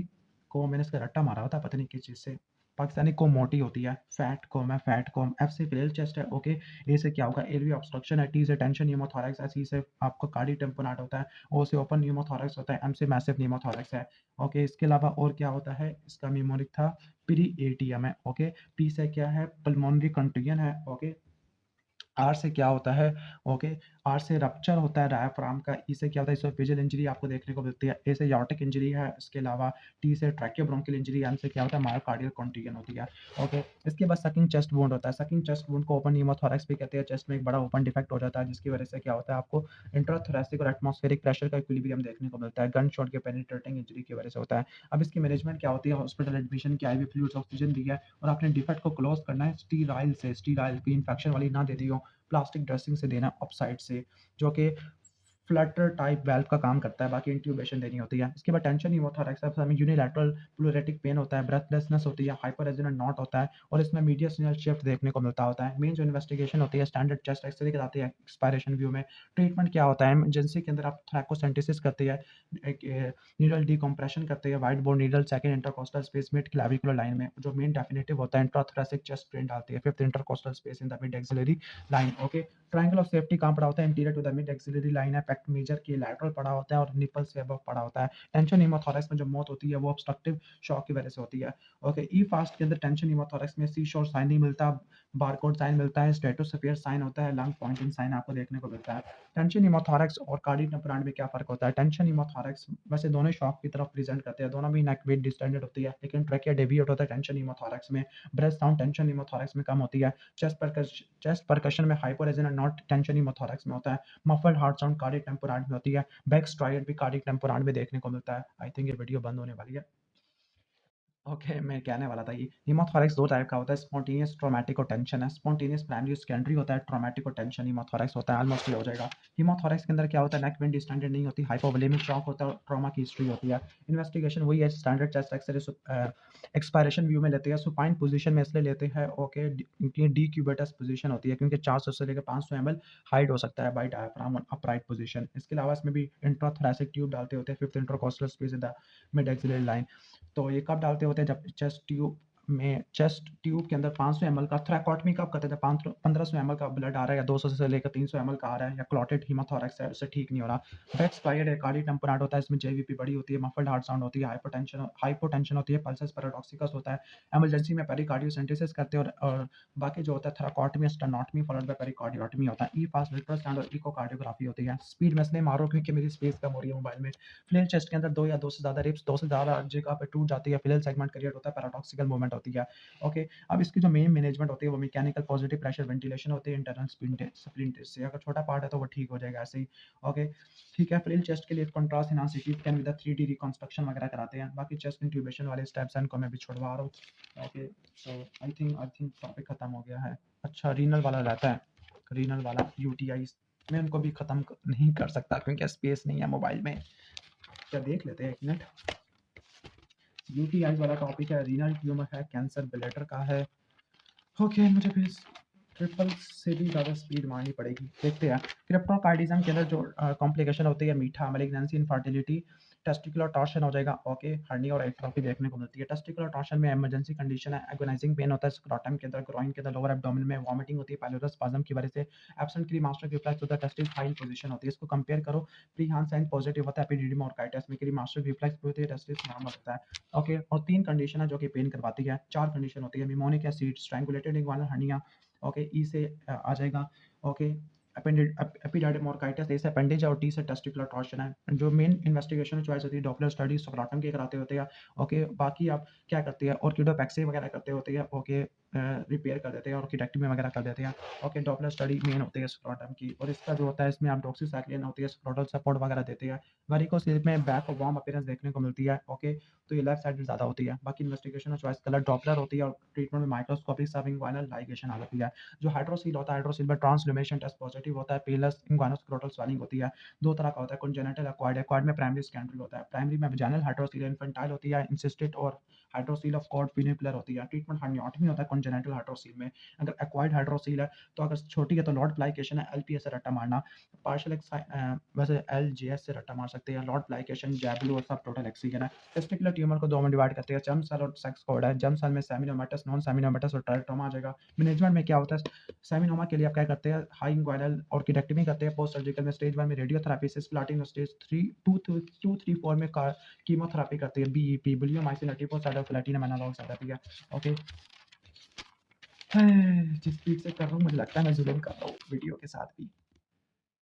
को मैंने इसका रट्टा मारा होता है पता नहीं किस चीज़ से, पाकिस्तानी को मोटी होती है, फैट कॉम है, फैट कॉम। एफ से फ्लेल चेस्ट है। ओके, ए से क्या होगा, एयरवे ऑब्स्ट्रक्शन है। टी से टेंशन न्यूमोथोरैक्स है। सी से आपका कार्डिक टेम्पोनेट होता है। ओ से ओपन न्यूमोथोरैक्स होता है। एम से मैसिव न्यूमोथोरैक्स है। ओके, इसके अलावा और क्या होता है, इसका मेमोरिक था पीरिएटियम है। ओके, पी से क्या है, पल्मोनरी कंटूजन है। ओके, आर से क्या होता है, ओके, आर से रप्चर होता है डायाफ्राम का, ई से क्या होता है इसोफेजियल इंजरी आपको देखने को मिलती है, ए से यार्टिक इंजरी है, इसके अलावा टी से ट्रैकियोब्रोंकियल इंजरी, एम से क्या होता है मायोकार्डियल कॉन्टिजन होती है। ओके, इसके बाद सकिंग चेस्ट वुंड होता है, सकिंग चेस्ट वुंड को ओपन न्यूमोथोरैक्स भी कहते हैं, चेस्ट में एक बड़ा ओपन डिफेक्ट हो जाता है जिसकी वजह से क्या होता है आपको इंट्राथोरैसिक और एटमॉस्फेरिक प्रेशर का इक्विलिब्रियम देखने को मिलता है, गन शॉट के पेनिट्रेटिंग इंजरी की वजह से होता है। अब इसकी मैनेजमेंट क्या होती है, हॉस्पिटल एडमिशन की, आईवी फ्लूइड्स ऑक्सीजन दी है और आपने डिफेक्ट को क्लोज करना है स्टीराइल से, स्टीराइल की इन्फेक्शन वाली ना दे दी हो, प्लास्टिक ड्रेसिंग से देना अपसाइड से, जो कि फ्लटर टाइप वाल्व का काम करता है, बाकी इंट्यूबेशन देनी होती है। इसके बाद टेंशन न्यूमोथोरैक्स में यूनिलैटरल प्लूरेटिक पेन होता है, ब्रेथलेसनेस होती है, हाइपर रेजोनेंट नॉट होता है और इसमें मीडियस्टिनल शिफ्ट देखने को मिलता होता है। मेन जो इन्वेस्टिगेशन होती है स्टैंडर्ड चेस्ट एक्सरे कराती है एक्सपायरेशन व्यू में। ट्रीटमेंट क्या होता है, इमरजेंसी के अंदर आप थ्रैकोसेंटेसिस करती है, नीडल डिकम्प्रेशन करते हैं, white board needle second intercostal space mid clavicular line में, जो मेन डेफिनेटिव होता है इंट्राथोरैसिक चेस्ट पेन डालती है, fifth intercostal space in the mid axillary line. Okay, triangle of safety कहाँ पड़ा होता है, interior to the mid axillary line है, पेक्ट मेजर के लैटरल पड़ा होता है और निपल से अबव पड़ा होता है। टेंशन न्यूमोथोरैक्स में जो मौत होती है वो ऑब्स्ट्रक्टिव शॉक की वजह से होती है। ओके, ई फास्ट के अंदर टेंशन न्यूमोथोरैक्स में सी शोर साइन नहीं मिलता, बारकोड साइन मिलता है, स्ट्रेटोस्फियर साइन होता है, लंग पॉइंटिंग साइन आपको देखने को मिलता है। टेंशन न्यूमोथोरैक्स और कार्डियक टेम्पोरांड में क्या फर्क होता है, टेंशन न्यूमोथोरैक्स वैसे दोनों शॉक की तरफ प्रेजेंट करते हैं, दोनों भी नेक वेट डिस्टेंडेड होती है, लेकिन ट्रैकिया डेविएट होता है टेंशन न्यूमोथोरैक्स में, ब्रेथ साउंड टेंशन न्यूमोथोरैक्स में कम होती है, चेस्ट परकशन में हाइपोरेजोनेंट नॉट टेंशन न्यूमोथोरैक्स में होता है, मफल्ड हार्ट साउंड कार्डियक टेम्पोरांड में होती है, बैक स्ट्राइड भी कार्डियक टेम्पोरांड में देखने को मिलता है। आई थिंक ये वीडियो बंद होने वाली है। ओके, मैं कहने वाला था ये हीमोथोरैक्स 2 टाइप का होता है, स्पॉन्टेनियस ट्रॉमेटिक और टेंशन है। स्पॉन्टेनियस प्राइमरी सेकेंडरी होता है, ट्रॉमेटिक और टेंशन हीमोथोरैक्स होता है, ऑलमोस्ट ये हो जाएगा। हीमोथोरैक्स के अंदर क्या होता है, नेक वेन डिस्टेंडेड नहीं होती, हाइपोवोलेमिक शॉक होता है और ट्रॉमा की हिस्ट्री होती है। इन्वेस्टिगेशन वही है, standard chest X-ray expiration view में लेते हैं, सुपाइन पोजीशन में इसलिए लेते हैं, ओके, क्योंकि डी क्यूबिटस पोजीशन होती है, क्योंकि 400 से लेकर 500 ml हाइट हो सकता है by diaphragm on upright position. इसके अलावा इसमें भी इंट्राथोरैसिक ट्यूब डालते होते हैं, fifth intercostal space in the mid axillary line. तो ये कब डालते होते हैं, जब चेस्ट ट्यूब के अंदर 500 ml का थ्रैकोटमी कब करते थे, 1500 ml का ब्लड आ रहा है या 200 से लेकर 300 ml का आ रहा है या क्लॉटेड हीमोथोरैक्स है, उससे ठीक नहीं हो रहा। बैक स्पाइड है, कार्डियक टेम्पोरांड होता है, इसमें जेवीपी बड़ी होती है, मफल्ड हार्ट साउंड होती है, हाइपोटेंशन होती है, पल्सेस पैराडॉक्सिकस होता है, इमरजेंसी में पेरिकार्डियोसेंटेसिस करते हैं और बाकी जो होता है थ्रैकोटमी स्टेनोटमी फॉलोड बाय पेरिकार्डियोटमी होता है। ई फास्ट अल्ट्रासाउंड और इकोकार्डियोग्राफी होती है। स्पीड में इसलिए मारो क्योंकि मेरी स्पेस कम हो रही है मोबाइल में। फ्लेल चेस्ट के अंदर 2 या 2 से ज़्यादा रिब्स 2 से ज़्यादा जगह पे टूट जाती है, फ्लेल सेगमेंट क्रिएट होता है, पैराडॉक्सिकल मूवमेंट होती है। ओके, अब इसकी जो मेन मैनेजमेंट होती है वो मैकेनिकल पॉजिटिव प्रेशर वेंटिलेशन होती है इंटरनल स्प्लिंट से, अगर छोटा पार्ट है तो वो ठीक हो जाएगा ऐसे ही। ओके, ठीक है, फ्लेल चेस्ट के लिए कंट्रास्ट एनहांस सीटी कैन विद 3D रिकंस्ट्रक्शन वगैरह कराते हैं, बाकी चेस्ट इंट्यूबेशन वाले स्टेप्स हैं इनको मैं भी छुड़वा रहा हूँ। Okay, so I think topic खत्म हो गया है। अच्छा, रीनल वाला रहता है, रीनल वाला यूटीआई मैं उनको भी खत्म नहीं कर सकता क्योंकि स्पेस नहीं है मोबाइल में। क्या देख लेते हैं एक मिनट। यूटीआई वाला टॉपिक है, रीनल ट्यूमर है, कैंसर ब्लैडर का है। ओके, मुझे फिर ट्रिपल से भी ज़्यादा स्पीड मारनी पड़ेगी, देखते हैं। क्रिप्टोकार्डिज्म के अंदर जो कॉम्प्लिकेशन होती है, मीठा, मैलिग्नेंसी, इनफर्टिलिटी, टेस्टिकुलर टॉर्शन हो जाएगा, ओके, हर्निया और एट्रोफी देखने को मिलती है। टेस्टिकुलर टॉर्शन में इमरजेंसी कंडीशन है, एगोनाइजिंग पेन होता है स्क्रोटम के अंदर, ग्रोइन के अंदर, लोअर एब्डोमेन में वॉमिटिंग होती है पाइलोरस स्पाज्म की वजह से, एब्सेंट क्रीमास्टर रिफ्लेक्स होता है, टेस्टिस हाई पोजीशन होती है। इसको कंपेयर करो, प्री साइन पॉजिटिव होता है एपिडिडिमा ऑर्काइटिस में, क्रीमास्टर रिफ्लेक्स होती है, टेस्टिस नॉर्मल होता है। ओके, और 3 कंडीशन है जो कि पेन करवाती है, 4 कंडीशन होती है, mnemonic acid, strangulated inguinal hernia, okay, E से आ जाएगा, ओके, एपिडाइडिमोर्काइटिस, ए से अपेंडिज और टी से टेस्टिकुलर टॉर्शन है। जो मेन इन्वेस्टिगेशन चॉइस होती है, डॉपलर स्टडी स्क्रोटम के कराते होते हैं, ओके, बाकी आप क्या करते हैं, ऑर्किडोपेक्सी वगैरह करते होते हैं, ओके, रिपेयर कर देते हैं, ऑर्किडेक्टमी वगैरह कर देते हैं। ओके, डॉपलर स्टडी मेन होती है स्क्रोटम की, और इसका जो होता है इसमें आप डॉक्सीसाइक्लिन होती है, स्क्रोटल सपोर्ट वगैरह देते हैं। वेरिकोसिल में बैक और वार्म अपीयरेंस देखने को मिलती है, ओके, तो ये लेफ्ट साइड में ज़्यादा होती है। बाकी इन्वेस्टिगेशन चॉइस कलर डॉपलर होती है और ट्रीटमेंट में माइक्रोस्कोपिक सर्विंग वाइनल लाइगेशन आ जाती है। जो हाइड्रोसील होता है, हाइड्रोसील में ट्रांसल्यूमेशन टेस्ट पॉजिटिव होता है, पेलस इंग्वानोस्क्रोटल स्वेलिंग होती है। 2 तरह का होता है, कंजेनिटल एक्वायर्ड, एक्वायर्ड में प्राइमरी सेकेंडरी होता है। प्राइमरी में वजाइनल हाइड्रोसील, इन्फेंटाइल होती है, इंसिस्टेड और हाइड्रोसील ऑफ कॉर्ड फिनिकुलर होती है। ट्रीटमेंट हर्नियोटमी होता है कंजेनिटल हाइड्रोसील में। अगर एक्वायर्ड हाइड्रोसील है तो अगर छोटी है तो लॉर्ड प्लाइकेशन है, एलपीएस से रट्टा मारना, पार्शियल वैसे एलजीएस से रट्टा मार सकते हैं, लॉर्ड प्लाइकेशन, जैबलू और सब टोटल एक्सीजन है। टेस्टिकुलर ट्यूमर को 2 में डिवाइड करते हैं, जर्म सेल और सेक्स कोड है। जर्म सेल में सेमिनोमेटस, नॉन सेमिनोमेटस और टेरेटोमा आ जाएगा। मैनेजमेंट में क्या होता है, सेमिनोमा के लिए आप क्या करते हैं, हाई इंग्वाइनल ऑर्किडेक्टमी करते हैं, पोस्ट सर्जिकल में स्टेज 1 में रेडियोथेरेपी, सिस्प्लाटिन और स्टेज 2, 3, 4 में कीमोथेरेपी करते हैं, बीईपी, बुलियोमाइसिन, एटिपोसाइड और प्लेटिनम एनालॉग्स आ जाती है। ओके, जिस स्पीड से कर रहा हूँ मुझे लगता है मैं ज़ुल्म कर रहा हूँ वीडियो के साथ भी।